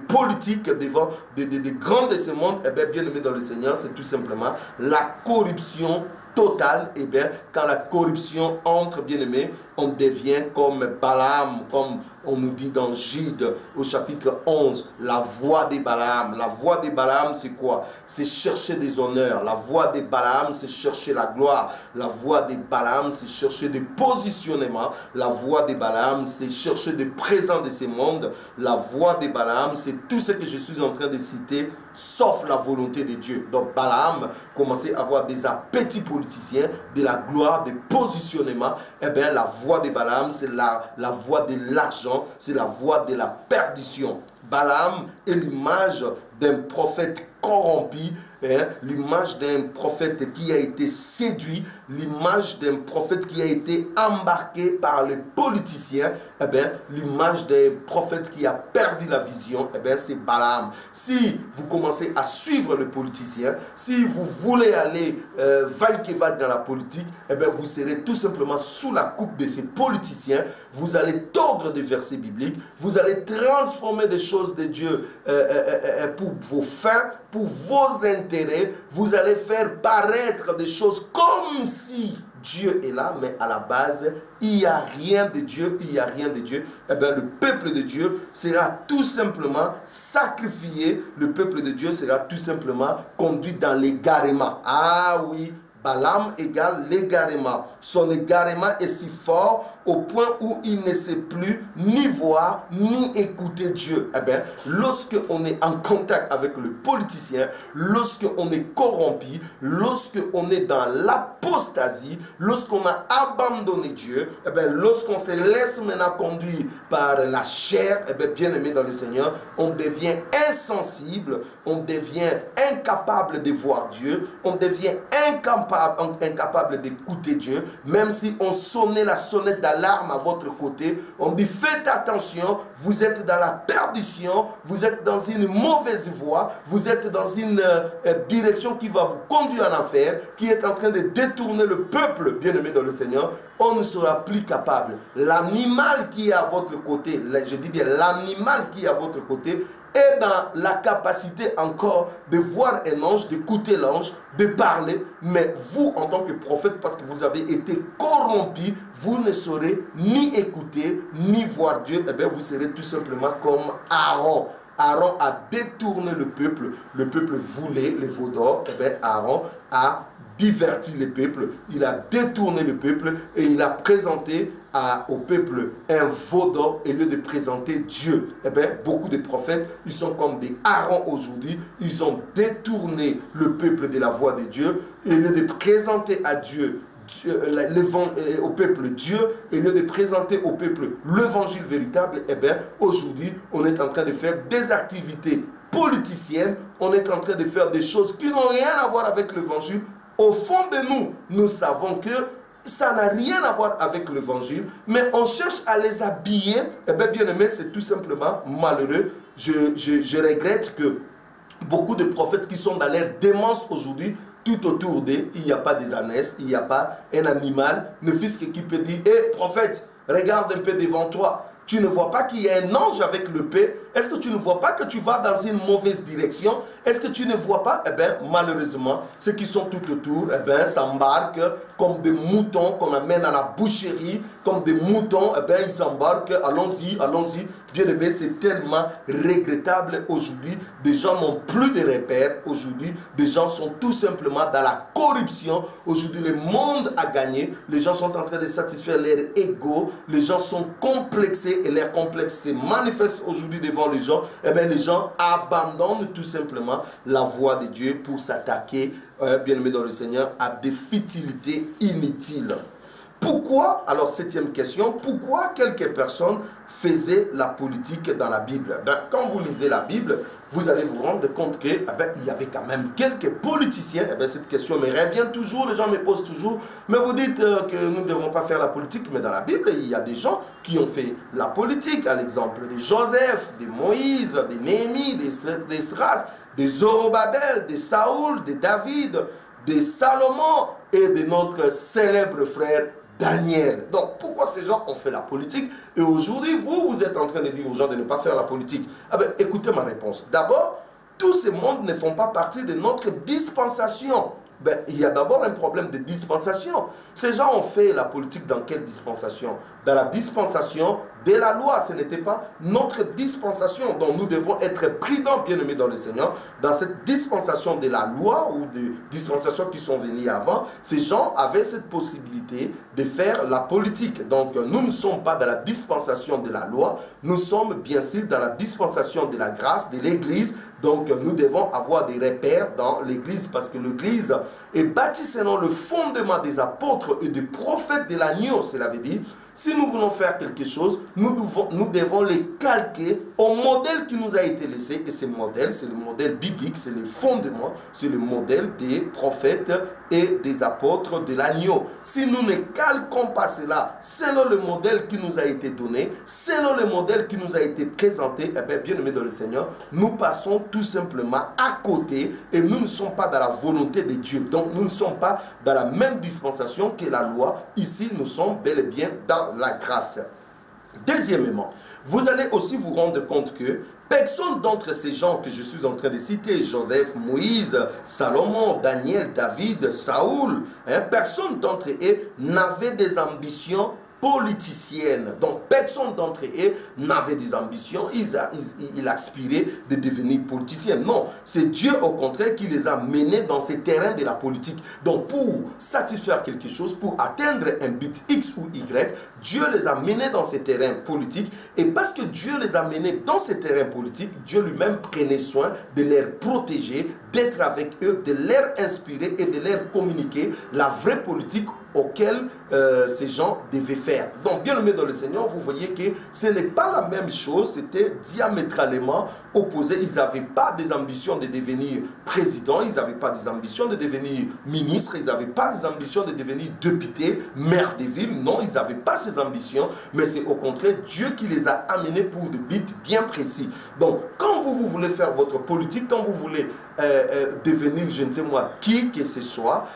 politiques, devant des grands de ce monde. Eh bien, bien aimé dans le Seigneur, c'est tout simplement la corruption totale. Eh bien, quand la corruption entre, bien aimé, on devient comme Balaam, comme on nous dit dans Jude au chapitre 11, la voie de Balaam. La voie de Balaam, c'est quoi? C'est chercher des honneurs. La voie de Balaam, c'est chercher la gloire. La voie de Balaam, c'est chercher des positionnements. La voie de Balaam, c'est chercher des présents de ce monde. La voie de Balaam, c'est tout ce que je suis en train de citer, sauf la volonté de Dieu. Donc Balaam commençait à avoir des appétits politiciens, de la gloire, des positionnements. Eh bien, la voie de Balaam, c'est la voie de l'argent, c'est la voie de la perdition. Balaam est l'image d'un prophète corrompu, hein, l'image d'un prophète qui a été séduit, l'image d'un prophète qui a été embarqué par les politiciens, eh bien, l'image d'un prophète qui a perdu la vision, eh bien, c'est Balaam. Si vous commencez à suivre le politicien, si vous voulez aller vaille-que-vaille dans la politique, eh bien, vous serez tout simplement sous la coupe de ces politiciens, vous allez tordre des versets bibliques, vous allez transformer des choses de Dieu pour vos fins, pour vos intérêts, vous allez faire paraître des choses comme si Dieu est là, mais à la base, il n'y a rien de Dieu, il n'y a rien de Dieu. Eh bien, le peuple de Dieu sera tout simplement sacrifié, le peuple de Dieu sera tout simplement conduit dans l'égarement. Ah oui, Balaam égale l'égarement. Son égarement est si fort au point où il ne sait plus ni voir ni écouter Dieu. Eh bien, lorsque on est en contact avec le politicien, lorsque on est corrompu, lorsque on est dans l'apostasie, lorsqu'on a abandonné Dieu, eh bien, lorsqu'on se laisse maintenant conduire par la chair, eh bien, bien aimé dans le Seigneur, on devient insensible, on devient incapable de voir Dieu, on devient incapable d'écouter Dieu, même si on sonnait la sonnette d'alarme à votre côté, on dit faites attention, vous êtes dans la perdition, vous êtes dans une mauvaise voie, vous êtes dans une direction qui va vous conduire en enfer, qui est en train de détourner le peuple, bien aimé dans le Seigneur, on ne sera plus capable. L'animal qui est à votre côté, je dis bien l'animal qui est à votre côté, est dans la capacité encore de voir un ange, d'écouter l'ange, de parler, mais vous, en tant que prophète, parce que vous avez été corrompu, vous ne saurez ni écouter, ni voir Dieu, et bien vous serez tout simplement comme Aaron. Aaron a détourné le peuple voulait les veaux d'or, et bien Aaron a diverti le peuple, il a détourné le peuple et il a présenté au peuple un veau d'or au lieu de présenter Dieu. Eh bien, beaucoup de prophètes, ils sont comme des Aaron aujourd'hui, ils ont détourné le peuple de la voie de Dieu et au lieu de présenter à Dieu au peuple Dieu, et lieu de présenter au peuple l'évangile véritable, eh bien, aujourd'hui, on est en train de faire des activités politiciennes, on est en train de faire des choses qui n'ont rien à voir avec l'évangile. Au fond de nous, nous savons que ça n'a rien à voir avec l'évangile, mais on cherche à les habiller. Eh bien, bien aimé, c'est tout simplement malheureux. Je regrette que beaucoup de prophètes qui sont dans leur démence aujourd'hui, tout autour d'eux, il n'y a pas des ânesses, il n'y a pas un animal, ne fût-ce que qui peut dire, hé prophète, regarde un peu devant toi. Tu ne vois pas qu'il y a un ange avec le paix? Est-ce que tu ne vois pas que tu vas dans une mauvaise direction? Est-ce que tu ne vois pas? Eh bien, malheureusement, ceux qui sont tout autour, eh bien, s'embarquent comme des moutons qu'on amène à la boucherie, comme des moutons, eh bien, ils s'embarquent, allons-y, allons-y. Bien aimé, c'est tellement regrettable aujourd'hui. Des gens n'ont plus de repères. Aujourd'hui, des gens sont tout simplement dans la corruption. Aujourd'hui, le monde a gagné. Les gens sont en train de satisfaire leur ego. Les gens sont complexés et leur complexe se manifeste aujourd'hui devant les gens. Eh bien, les gens abandonnent tout simplement la voie de Dieu pour s'attaquer, bien aimé dans le Seigneur, à des futilités inutiles. Pourquoi, alors septième question, pourquoi quelques personnes faisaient la politique dans la Bible? Ben, quand vous lisez la Bible, vous allez vous rendre compte qu'il y avait quand même quelques politiciens. Eh bien, cette question me revient toujours, les gens me posent toujours, mais vous dites que nous ne devons pas faire la politique, mais dans la Bible, il y a des gens qui ont fait la politique, à l'exemple de Joseph, de Moïse, de Néhémie, d'Esdras, de Zorobabel, de Saoul, de David, de Salomon et de notre célèbre frère Daniel. Donc, pourquoi ces gens ont fait la politique? Et aujourd'hui, vous êtes en train de dire aux gens de ne pas faire la politique. Ah ben, écoutez ma réponse. D'abord, tous ces mondes ne font pas partie de notre dispensation. Ben, il y a d'abord un problème de dispensation. Ces gens ont fait la politique dans quelle dispensation? Dans la dispensation de la loi. Ce n'était pas notre dispensation. Donc nous devons être prudents, bien-aimés dans le Seigneur. Dans cette dispensation de la loi ou des dispensations qui sont venues avant, ces gens avaient cette possibilité de faire la politique. Donc nous ne sommes pas dans la dispensation de la loi. Nous sommes bien sûr dans la dispensation de la grâce, de l'Église. Donc nous devons avoir des repères dans l'Église parce que l'Église est bâtie selon le fondement des apôtres et des prophètes de l'agneau. Cela veut dire, si nous voulons faire quelque chose, nous devons les calquer au modèle qui nous a été laissé. Et ce modèle, c'est le modèle biblique, c'est le fondement, c'est le modèle des prophètes et des apôtres de l'agneau. Si nous ne calquons pas cela selon le modèle qui nous a été donné, selon le modèle qui nous a été présenté, eh bien, bien aimé dans le Seigneur, nous passons tout simplement à côté et nous ne sommes pas dans la volonté de Dieu. Donc, nous ne sommes pas dans la même dispensation que la loi. Ici, nous sommes bel et bien dans la grâce. Deuxièmement, vous allez aussi vous rendre compte que personne d'entre ces gens que je suis en train de citer, Joseph, Moïse, Salomon, Daniel, David, Saoul, personne d'entre eux n'avait des ambitions politiciennes. Donc personne d'entre eux n'avait des ambitions, il aspirait de devenir politicien. Non, c'est Dieu au contraire qui les a menés dans ces terrains de la politique. Donc pour satisfaire quelque chose, pour atteindre un but X ou Y, Dieu les a menés dans ces terrains politiques. Et parce que Dieu les a menés dans ces terrains politiques, Dieu lui-même prenait soin de les protéger, d'être avec eux, de leur inspirer et de leur communiquer la vraie politique auquel ces gens devaient faire. Donc, bien aimé dans le Seigneur, vous voyez que ce n'est pas la même chose, c'était diamétralement opposé. Ils n'avaient pas des ambitions de devenir président, ils n'avaient pas des ambitions de devenir ministre, ils n'avaient pas des ambitions de devenir député, maire de ville. Non, ils n'avaient pas ces ambitions, mais c'est au contraire Dieu qui les a amenés pour des buts bien précis. Donc, quand vous voulez faire votre politique, quand vous voulez devenir, je ne sais moi, qui que ce soit,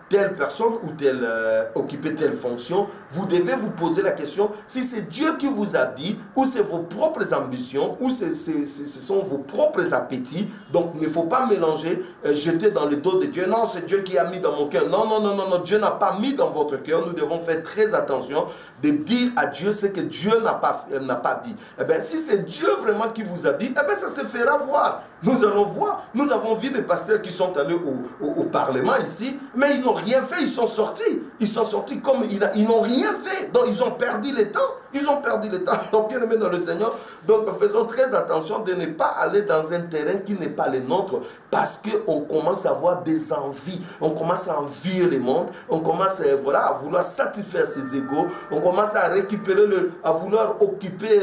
telle personne ou occuper telle fonction, vous devez vous poser la question si c'est Dieu qui vous a dit ou c'est vos propres ambitions ou ce sont vos propres appétits. Donc il ne faut pas mélanger, jeter dans le dos de Dieu. Non, c'est Dieu qui a mis dans mon cœur. Non, non, non, non, non, Dieu n'a pas mis dans votre cœur. Nous devons faire très attention de dire à Dieu ce que Dieu n'a pas dit. Eh bien, si c'est Dieu vraiment qui vous a dit, eh bien, ça se fera voir. Nous allons voir. Nous avons vu des pasteurs qui sont allés au Parlement ici, mais ils n'ont rien fait, ils sont sortis. Ils sont sortis comme ils n'ont rien fait. Donc ils ont perdu le temps. Ils ont perdu le temps. Donc bien aimé dans le Seigneur, donc faisons très attention de ne pas aller dans un terrain qui n'est pas le nôtre, parce qu'on commence à avoir des envies. On commence à envier le monde. On commence à vouloir satisfaire ses égos. On commence à récupérer, à vouloir occuper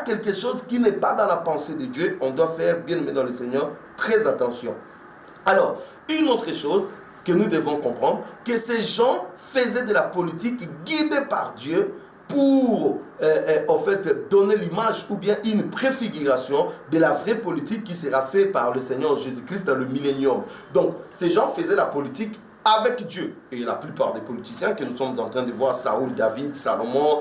quelque chose qui n'est pas dans la pensée de Dieu. On doit faire, bien aimé dans le Seigneur, très attention. Alors, une autre chose, que nous devons comprendre, que ces gens faisaient de la politique guidée par Dieu pour en fait donner l'image ou bien une préfiguration de la vraie politique qui sera faite par le Seigneur Jésus-Christ dans le millénium. Donc ces gens faisaient la politique avec Dieu. Et la plupart des politiciens que nous sommes en train de voir, Saoul, David, Salomon,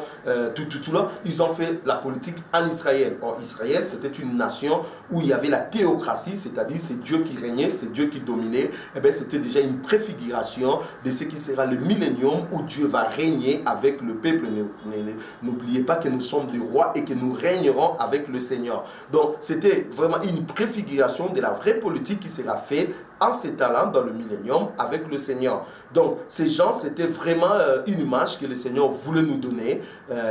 tout là, ils ont fait la politique en Israël. Or, Israël, c'était une nation où il y avait la théocratie, c'est-à-dire c'est Dieu qui régnait, c'est Dieu qui dominait. Et bien, c'était déjà une préfiguration de ce qui sera le millénium où Dieu va régner avec le peuple. N'oubliez pas que nous sommes des rois et que nous régnerons avec le Seigneur. Donc, c'était vraiment une préfiguration de la vraie politique qui sera faite en s'étalant dans le millénium avec le Seigneur. Donc, ces gens, c'était vraiment une image que le Seigneur voulait nous donner,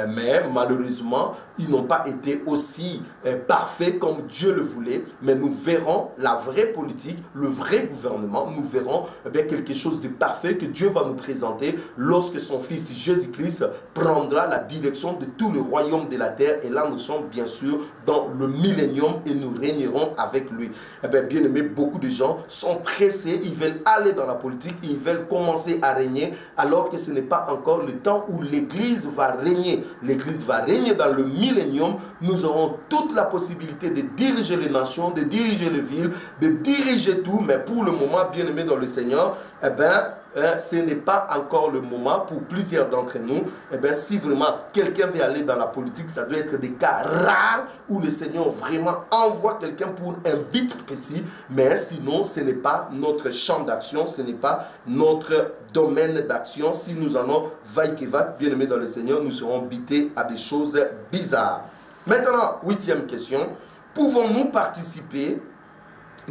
mais malheureusement, ils n'ont pas été aussi parfaits comme Dieu le voulait, mais nous verrons la vraie politique, le vrai gouvernement, nous verrons quelque chose de parfait que Dieu va nous présenter lorsque son Fils Jésus-Christ prendra la direction de tout le royaume de la terre, et là, nous sommes bien sûr dans le millénium et nous régnerons avec lui. Eh bien, bien aimé, beaucoup de gens sont pressés, ils veulent aller dans la politique, ils veulent commencer à régner, alors que ce n'est pas encore le temps où l'Église va régner. L'Église va régner dans le millénium. Nous aurons toute la possibilité de diriger les nations, de diriger les villes, de diriger tout, mais pour le moment, bien aimé dans le Seigneur, eh bien, ce n'est pas encore le moment pour plusieurs d'entre nous. Eh bien, si vraiment quelqu'un veut aller dans la politique, ça doit être des cas rares où le Seigneur vraiment envoie quelqu'un pour un but précis. Mais sinon, ce n'est pas notre champ d'action, ce n'est pas notre domaine d'action. Si nous en avons vaille-que-vaille, bien aimé dans le Seigneur, nous serons bités à des choses bizarres. Maintenant, 8e question. Pouvons-nous participer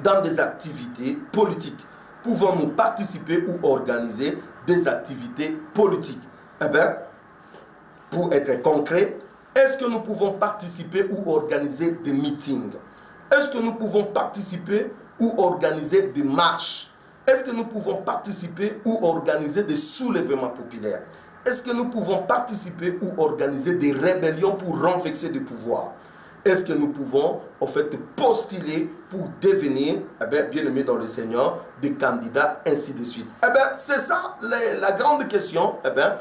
dans des activités politiques? Pouvons-nous participer ou organiser des activités politiques? Eh bien, pour être concret, est-ce que nous pouvons participer ou organiser des meetings? Est-ce que nous pouvons participer ou organiser des marches? Est-ce que nous pouvons participer ou organiser des soulèvements populaires? Est-ce que nous pouvons participer ou organiser des rébellions pour renverser le pouvoir? Est-ce que nous pouvons, en fait, postuler pour devenir, bien aimé dans le Seigneur, des candidats, ainsi de suite? Eh bien, c'est ça la grande question. Eh bien,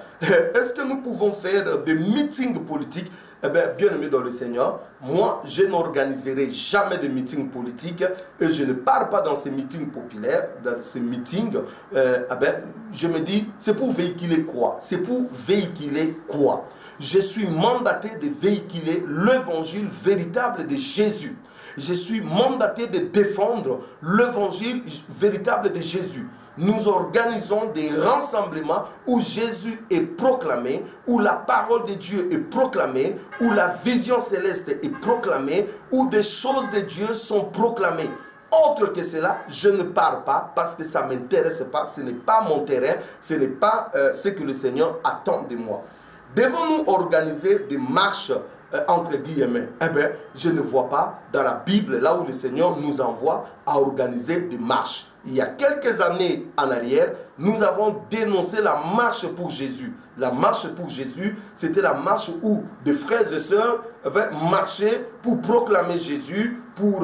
est-ce que nous pouvons faire des meetings politiques? Eh bien aimé dans le Seigneur, moi, je n'organiserai jamais de meetings politiques et je ne pars pas dans ces meetings populaires, dans ces meetings. Je me dis, c'est pour véhiculer quoi? C'est pour véhiculer quoi? Je suis mandaté de véhiculer l'évangile véritable de Jésus. Je suis mandaté de défendre l'évangile véritable de Jésus. Nous organisons des rassemblements où Jésus est proclamé, où la parole de Dieu est proclamée, où la vision céleste est proclamée, où des choses de Dieu sont proclamées. Autre que cela, je ne pars pas parce que ça ne m'intéresse pas, ce n'est pas mon terrain, ce n'est pas ce que le Seigneur attend de moi. Devons-nous organiser des marches entre guillemets? Eh bien, je ne vois pas dans la Bible, là où le Seigneur nous envoie à organiser des marches. Il y a quelques années en arrière, nous avons dénoncé la marche pour Jésus. La marche pour Jésus, c'était la marche où des frères et sœurs avaient marché pour proclamer Jésus, pour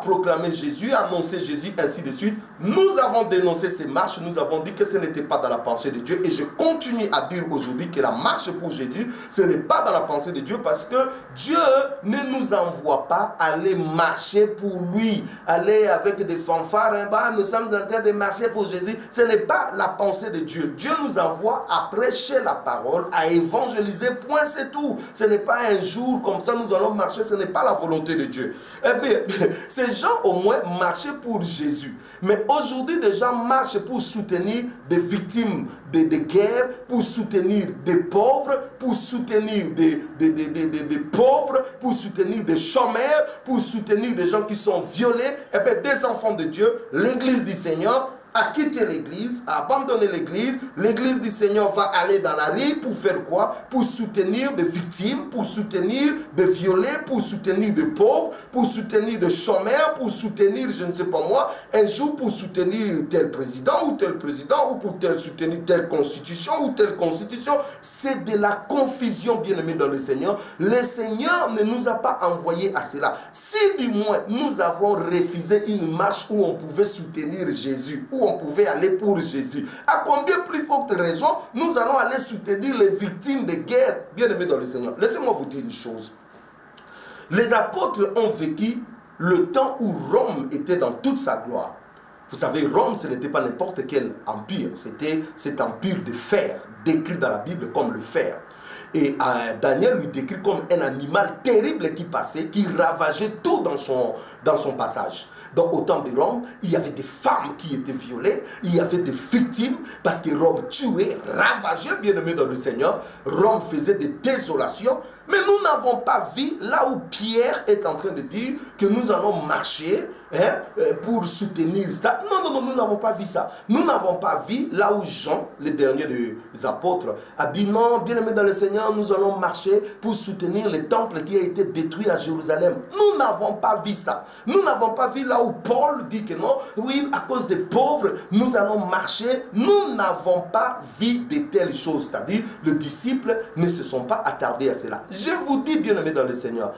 proclamer Jésus, annoncer Jésus, ainsi de suite. Nous avons dénoncé ces marches, nous avons dit que ce n'était pas dans la pensée de Dieu. Et je continue à dire aujourd'hui que la marche pour Jésus, ce n'est pas dans la pensée de Dieu, parce que Dieu ne nous envoie pas aller marcher pour lui, aller avec des fanfares, nous sommes en train de marcher pour Jésus. Ce n'est pas la pensée de Dieu. Dieu nous envoie à prêcher la parole, à évangéliser, point, c'est tout. Ce n'est pas un jour comme ça nous allons marcher, ce n'est pas la volonté de Dieu. Eh bien, ces gens au moins marchaient pour Jésus. Mais aujourd'hui, des gens marchent pour soutenir des victimes de guerre, pour soutenir des pauvres, pour soutenir des pauvres, pour soutenir des chômeurs, pour soutenir des gens qui sont violés. Eh bien, des enfants de Dieu, l'Église du Seigneur, à quitter l'église, à abandonner l'église. L'église du Seigneur va aller dans la rue pour faire quoi? Pour soutenir des victimes, pour soutenir des violés, pour soutenir des pauvres, pour soutenir des chômeurs, pour soutenir, je ne sais pas moi, un jour pour soutenir tel président, ou pour soutenir telle constitution ou telle constitution. C'est de la confusion, bien-aimés dans le Seigneur. Le Seigneur ne nous a pas envoyés à cela. Si du moins nous avons refusé une marche où on pouvait soutenir Jésus, où on pouvait aller pour Jésus, à combien plus forte raison nous allons aller soutenir les victimes de guerre, bien-aimés dans le Seigneur? Laissez-moi vous dire une chose. Les apôtres ont vécu le temps où Rome était dans toute sa gloire. Vous savez, Rome, ce n'était pas n'importe quel empire. C'était cet empire de fer, décrit dans la Bible comme le fer. Et Daniel lui décrit comme un animal terrible qui passait, qui ravageait tout dans son passage. Donc au temps de Rome, il y avait des femmes qui étaient violées, il y avait des victimes, parce que Rome tuait, ravageait, bien-aimé dans le Seigneur. Rome faisait des désolations. Mais nous n'avons pas vu là où Pierre est en train de dire que nous allons marcher pour soutenir ça. Non, nous n'avons pas vu ça. Nous n'avons pas vu là où Jean, le dernier des apôtres, a dit non, bien-aimé dans le Seigneur, nous allons marcher pour soutenir le temple qui a été détruit à Jérusalem. Nous n'avons pas vu ça. Nous n'avons pas vu là où Paul dit que non, oui, à cause des pauvres, nous allons marcher. Nous n'avons pas vu de telles choses. C'est-à-dire, les disciples ne se sont pas attardés à cela. Je vous dis, bien-aimés dans le Seigneur,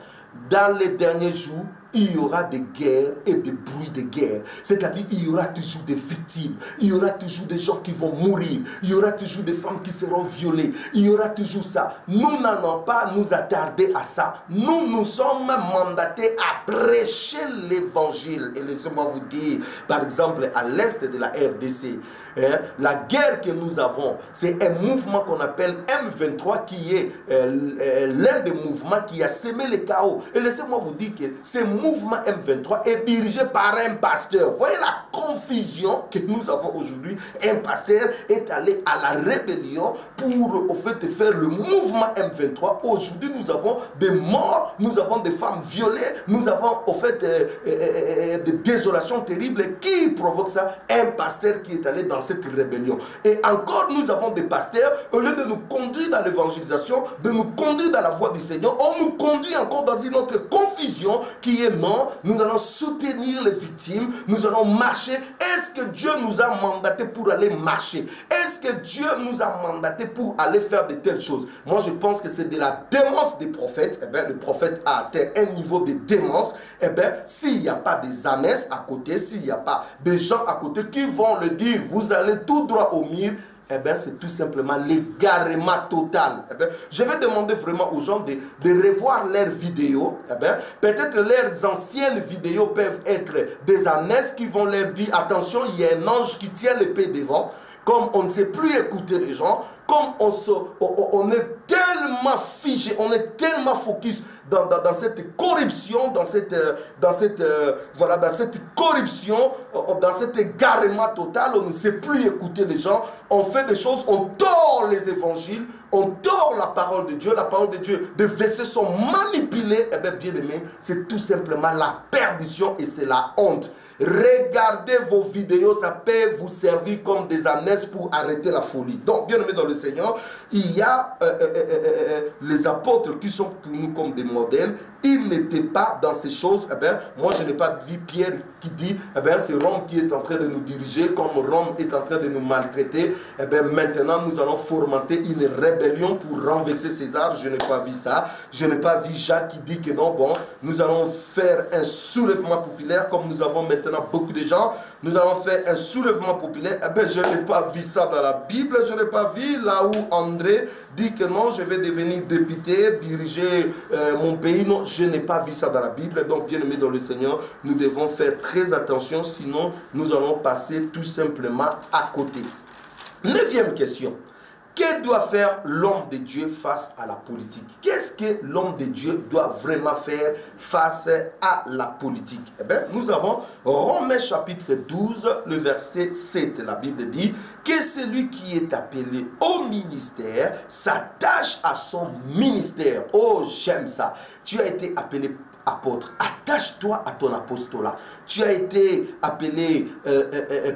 dans les derniers jours, il y aura des guerres et des bruits de guerre. C'est-à-dire, il y aura toujours des victimes. Il y aura toujours des gens qui vont mourir. Il y aura toujours des femmes qui seront violées. Il y aura toujours ça. Nous n'allons pas nous attarder à ça. Nous sommes mandatés à prêcher l'évangile. Et laissez-moi vous dire, par exemple, à l'est de la RDC, la guerre que nous avons, c'est un mouvement qu'on appelle M23 qui est l'un des mouvements qui a semé le chaos. Et laissez-moi vous dire que ce mouvement M23 est dirigé par un pasteur. Voyez la confusion que nous avons aujourd'hui. Un pasteur est allé à la rébellion pour au fait faire le mouvement M23. Aujourd'hui, nous avons des morts, nous avons des femmes violées, nous avons au fait des désolations terribles. Qui provoque ça? Un pasteur qui est allé dans cette rébellion. Et encore, nous avons des pasteurs, au lieu de nous conduire dans l'évangélisation, de nous conduire dans la voie du Seigneur, on nous conduit encore dans une autre confusion qui est non, nous allons soutenir les victimes, nous allons marcher. Est-ce que Dieu nous a mandaté pour aller marcher? Est-ce que Dieu nous a mandaté pour aller faire de telles choses? Moi, je pense que c'est de la démence des prophètes. Eh bien, le prophète a atteint un niveau de démence. Eh bien, s'il n'y a pas des ânesses à côté, s'il n'y a pas des gens à côté qui vont le dire, vous allez tout droit au mur, eh bien, c'est tout simplement l'égarement total. Eh bien, je vais demander vraiment aux gens de revoir leurs vidéos. Eh bien, peut-être leurs anciennes vidéos peuvent être des ânesses qui vont leur dire, attention, il y a un ange qui tient l'épée devant. Comme on ne sait plus écouter les gens, comme on est tellement figé, on est tellement focus dans cette corruption, dans cette corruption, dans cet égarement total, on ne sait plus écouter les gens, on fait des choses, on tord les évangiles, on tord la parole de Dieu, des versets sont manipulés. Eh bien, bien aimé, c'est tout simplement la perdition et c'est la honte. Regardez vos vidéos, ça peut vous servir comme des ânesses pour arrêter la folie. Donc, bien aimé dans le Seigneur, il y a les apôtres qui sont pour nous comme des modèles. Ils n'étaient pas dans ces choses. Eh bien, moi, je n'ai pas vu Pierre qui dit, eh bien, c'est Rome qui est en train de nous diriger, comme Rome est en train de nous maltraiter. Eh bien, maintenant, nous allons fomenter une rébellion pour renverser César. Je n'ai pas vu ça. Je n'ai pas vu Jacques qui dit que non, bon, nous allons faire un soulèvement populaire, comme nous avons maintenant beaucoup de gens. Nous allons faire un soulèvement populaire. Eh bien, je n'ai pas vu ça dans la Bible. Je n'ai pas vu là où André dit que non, je vais devenir député, diriger mon pays. Non, je n'ai pas vu ça dans la Bible. Donc, bien aimé dans le Seigneur, nous devons faire très attention, sinon nous allons passer tout simplement à côté. 9e question. Que doit faire l'homme de Dieu face à la politique? Qu'est-ce que l'homme de Dieu doit vraiment faire face à la politique? Eh bien, nous avons Romains chapitre 12, le verset 7. La Bible dit que celui qui est appelé au ministère s'attache à son ministère. Oh, j'aime ça. Tu as été appelé apôtre. Attache-toi à ton apostolat. Tu as été appelé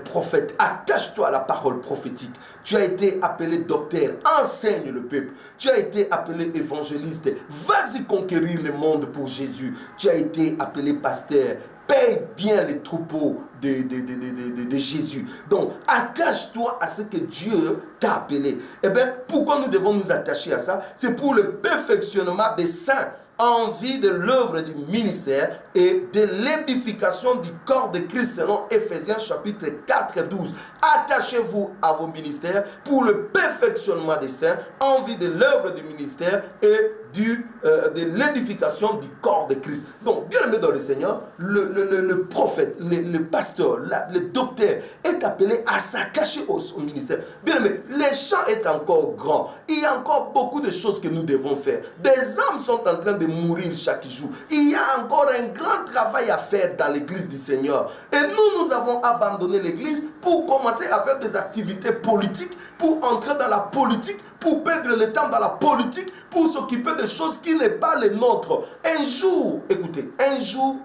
prophète. Attache-toi à la parole prophétique. Tu as été appelé docteur. Enseigne le peuple. Tu as été appelé évangéliste. Vas-y conquérir le monde pour Jésus. Tu as été appelé pasteur. Paye bien les troupeaux de Jésus. Donc, attache-toi à ce que Dieu t'a appelé. Eh bien, pourquoi nous devons nous attacher à ça? C'est pour le perfectionnement des saints en vue de l'œuvre du ministère et de l'édification du corps de Christ selon Ephésiens chapitre 4, 12. Attachez-vous à vos ministères pour le perfectionnement des saints en vue de l'œuvre du ministère et de l'édification du corps de Christ. Donc, bien aimé dans le Seigneur, le prophète, le pasteur, le docteur est appelé à s'attacher au ministère. Bien aimé, les champs est encore grand. Il y a encore beaucoup de choses que nous devons faire. Des âmes sont en train de mourir chaque jour. Il y a encore un grand travail à faire dans l'église du Seigneur. Et nous avons abandonné l'église pour commencer à faire des activités politiques, pour entrer dans la politique, pour perdre le temps dans la politique, pour s'occuper de choses qui n'est pas les nôtres. Un jour, écoutez, un jour,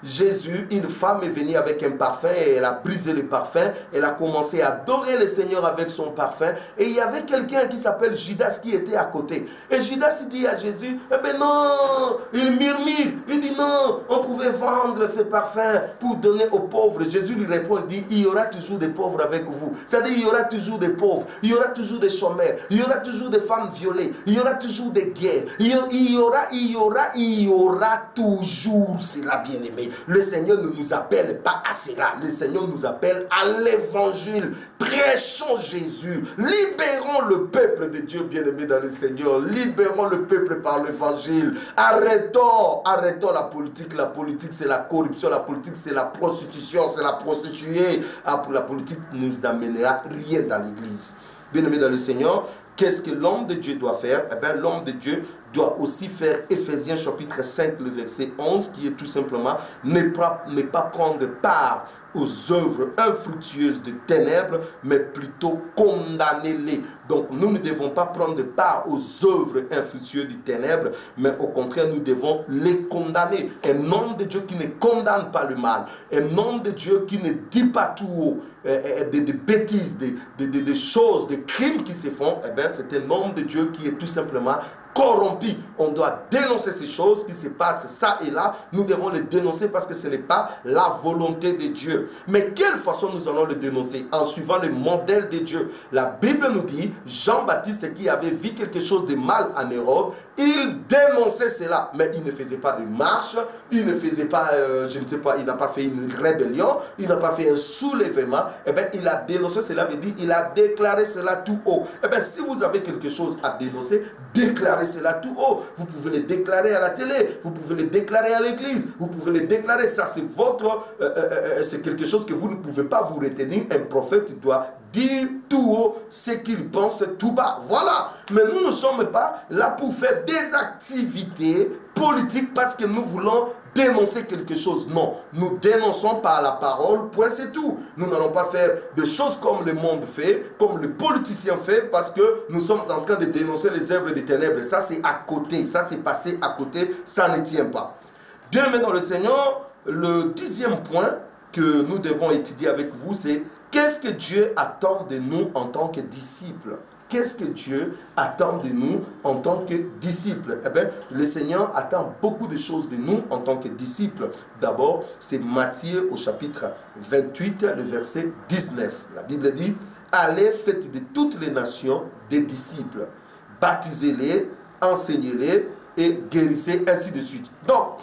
Jésus, une femme est venue avec un parfum et elle a brisé le parfum. Elle a commencé à adorer le Seigneur avec son parfum. Et il y avait quelqu'un qui s'appelle Judas qui était à côté. Et Judas dit à Jésus, eh bien non, il murmure. Il dit non, on pouvait vendre ce parfum pour donner aux pauvres. Jésus lui répond, il dit, il y aura toujours des pauvres avec vous. C'est-à-dire, il y aura toujours des pauvres. Il y aura toujours des chômeurs. Il y aura toujours des femmes violées. Il y aura toujours des guerres. Il y aura toujours cela, bien-aimé. Le Seigneur ne nous appelle pas à cela. Le Seigneur nous appelle à l'évangile. Prêchons Jésus. Libérons le peuple de Dieu bien-aimé dans le Seigneur. Libérons le peuple par l'évangile. Arrêtons la politique. La politique, c'est la corruption. La politique, c'est la prostitution. C'est la prostituée. La politique ne nous amènera rien dans l'église. Bien-aimé dans le Seigneur, qu'est-ce que l'homme de Dieu doit faire? Eh bien, l'homme de Dieu doit aussi faire Ephésiens chapitre 5, le verset 11, qui est tout simplement ne pas prendre part aux œuvres infructueuses de ténèbres, mais plutôt condamner-les. Donc, nous ne devons pas prendre part aux œuvres infructueuses du ténèbre, mais au contraire, nous devons les condamner. Un homme de Dieu qui ne condamne pas le mal, un homme de Dieu qui ne dit pas tout haut des bêtises, des choses, des crimes qui se font, eh bien, c'est un homme de Dieu qui est tout simplement corrompu. On doit dénoncer ces choses qui se passent ça et là. Nous devons les dénoncer parce que ce n'est pas la volonté de Dieu. Mais quelle façon nous allons le dénoncer? En suivant le modèle de Dieu. La Bible nous dit, Jean-Baptiste qui avait vu quelque chose de mal en Europe, il dénonçait cela. Mais il ne faisait pas de marche, il ne faisait pas, je ne sais pas, il n'a pas fait une rébellion, il n'a pas fait un soulèvement. Eh bien, il a dénoncé cela, veut dire, il a déclaré cela tout haut. Eh bien, si vous avez quelque chose à dénoncer, déclarez cela tout haut. Vous pouvez le déclarer à la télé, vous pouvez le déclarer à l'église, vous pouvez le déclarer. Ça, c'est votre, c'est quelque chose que vous ne pouvez pas vous retenir. Un prophète doit dire tout haut ce qu'il pense tout bas. Voilà. Mais nous ne sommes pas là pour faire des activités politiques parce que nous voulons dénoncer quelque chose. Non, nous dénonçons par la parole, point, c'est tout. Nous n'allons pas faire des choses comme le monde fait, comme le politicien fait, parce que nous sommes en train de dénoncer les œuvres des ténèbres. Ça, c'est à côté. Ça, c'est passé à côté. Ça ne tient pas. Bien aimé dans le Seigneur, le 10e point que nous devons étudier avec vous, c'est qu'est-ce que Dieu attend de nous en tant que disciples? Qu'est-ce que Dieu attend de nous en tant que disciples? Eh bien, le Seigneur attend beaucoup de choses de nous en tant que disciples. D'abord, c'est Matthieu au chapitre 28, le verset 19. La Bible dit, « Allez, faites de toutes les nations des disciples. Baptisez-les, enseignez-les et guérissez, ainsi de suite. » Donc,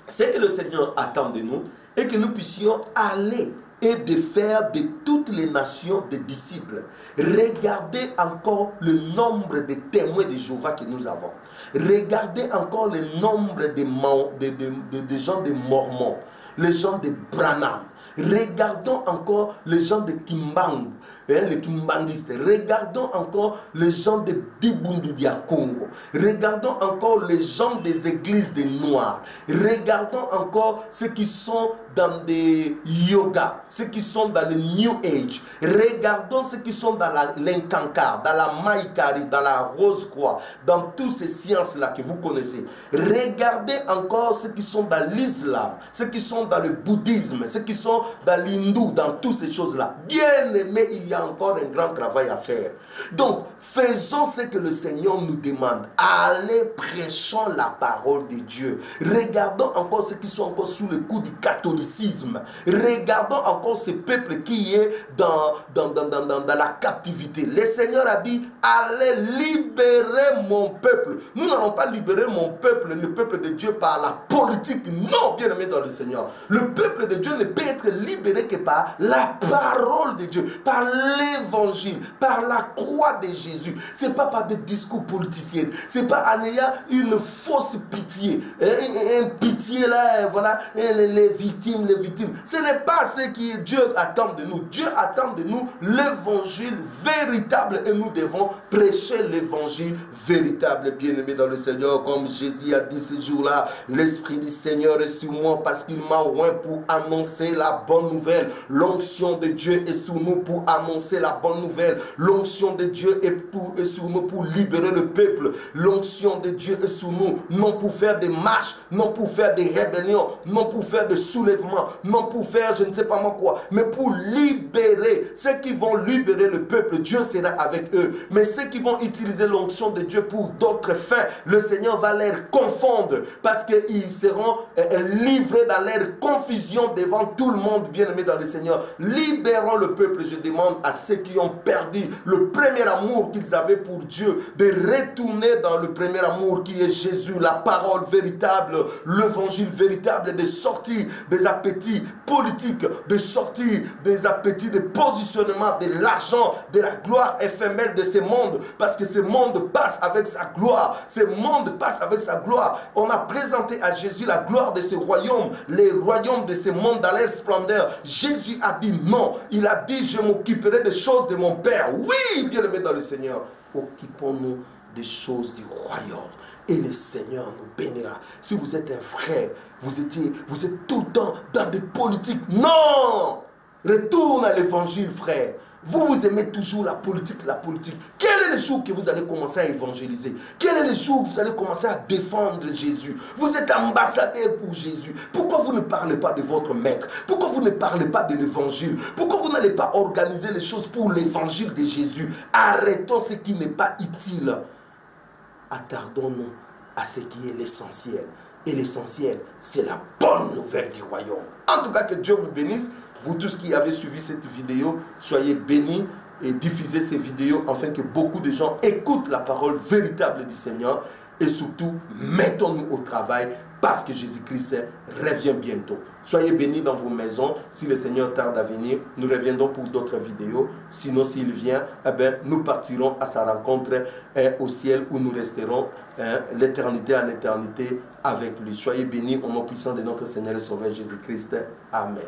ce que le Seigneur attend de nous est que nous puissions aller et de faire de toutes les nations des disciples. Regardez encore le nombre de témoins de Jéhovah que nous avons. Regardez encore le nombre de gens de Mormons, les gens de Branham. Regardons encore les gens de Kimbangu, les Kimbandistes. Regardons encore les gens de Dibundu dia Congo. Regardons encore les gens des églises des Noirs. Regardons encore ceux qui sont dans des yoga. ceux qui sont dans le New Age. Regardons ceux qui sont dans l'incancar, dans la maïkari, dans la rose-croix, dans toutes ces sciences-là que vous connaissez. Regardez encore ceux qui sont dans l'islam, ceux qui sont dans le bouddhisme, ceux qui sont dans l'hindou, dans toutes ces choses-là. Bien aimé, il y a encore un grand travail à faire. Donc, faisons ce que le Seigneur nous demande. Allez, prêchons la parole de Dieu. Regardons encore ceux qui sont encore sous le coup du catholicisme. Regardons encore ce peuple qui est dans la captivité. Le Seigneur a dit, allez libérer mon peuple. Nous n'allons pas libérer mon peuple, le peuple de Dieu, par la politique. Non, bien aimé dans le Seigneur. Le peuple de Dieu ne peut être libéré que par la parole de Dieu, par l'évangile, par la croix de Jésus. Ce n'est pas par des discours politiciens. Ce n'est pas en ayant une fausse pitié. Un pitié là, voilà, les victimes, les victimes. Ce n'est pas ce que Dieu attend de nous. Dieu attend de nous l'évangile véritable et nous devons prêcher l'évangile véritable. Bien-aimé dans le Seigneur, comme Jésus a dit ce jour-là, l'Esprit du Seigneur est sur moi parce qu'il m'a oint pour annoncer la bonne nouvelle. L'onction de Dieu est sur nous pour annoncer la bonne nouvelle. L'onction de Dieu est sur nous pour libérer le peuple. L'onction de Dieu est sur nous, non pour faire des marches, non pour faire des rébellions, non pour faire des soulèvements, non pour faire je ne sais pas moi quoi, mais pour libérer. Ceux qui vont libérer le peuple, Dieu sera avec eux. Mais ceux qui vont utiliser l'onction de Dieu pour d'autres fins, le Seigneur va les confondre parce qu'ils seront livrés dans leur confusion devant tout le monde. Bien-aimé dans le Seigneur, libérons le peuple. Je demande à ceux qui ont perdu le premier amour qu'ils avaient pour Dieu de retourner dans le premier amour qui est Jésus, la parole véritable, l'évangile véritable, de sortir des appétits politiques, de sortir des appétits de positionnement, de l'argent, de la gloire éphémère de ce monde, parce que ce monde passe avec sa gloire. Ce monde passe avec sa gloire. On a présenté à Jésus la gloire de ce royaume, les royaumes de ce monde dans leur splendeur. Jésus a dit non. Il a dit, je m'occuperai des choses de mon Père. Oui, bien-aimé dans le Seigneur, occupons-nous des choses du royaume. Et le Seigneur nous bénira. Si vous êtes un frère, vous êtes tout le temps dans des politiques. Non! Retourne à l'évangile, frère. Vous aimez toujours la politique, la politique. Quel est le jour que vous allez commencer à évangéliser? Quel est le jour que vous allez commencer à défendre Jésus? Vous êtes ambassadeur pour Jésus. Pourquoi vous ne parlez pas de votre maître? Pourquoi vous ne parlez pas de l'évangile? Pourquoi vous n'allez pas organiser les choses pour l'évangile de Jésus? Arrêtons ce qui n'est pas utile. Attardons-nous à ce qui est l'essentiel. Et l'essentiel, c'est la bonne nouvelle du royaume. En tout cas, que Dieu vous bénisse. Vous tous qui avez suivi cette vidéo, soyez bénis et diffusez ces vidéos afin que beaucoup de gens écoutent la parole véritable du Seigneur. Et surtout, mettons-nous au travail parce que Jésus-Christ revient bientôt. Soyez bénis dans vos maisons. Si le Seigneur tarde à venir, nous reviendrons pour d'autres vidéos. Sinon, s'il vient, eh bien, nous partirons à sa rencontre au ciel où nous resterons l'éternité en éternité avec lui. Soyez bénis au nom puissant de notre Seigneur et Sauveur Jésus-Christ. Amen.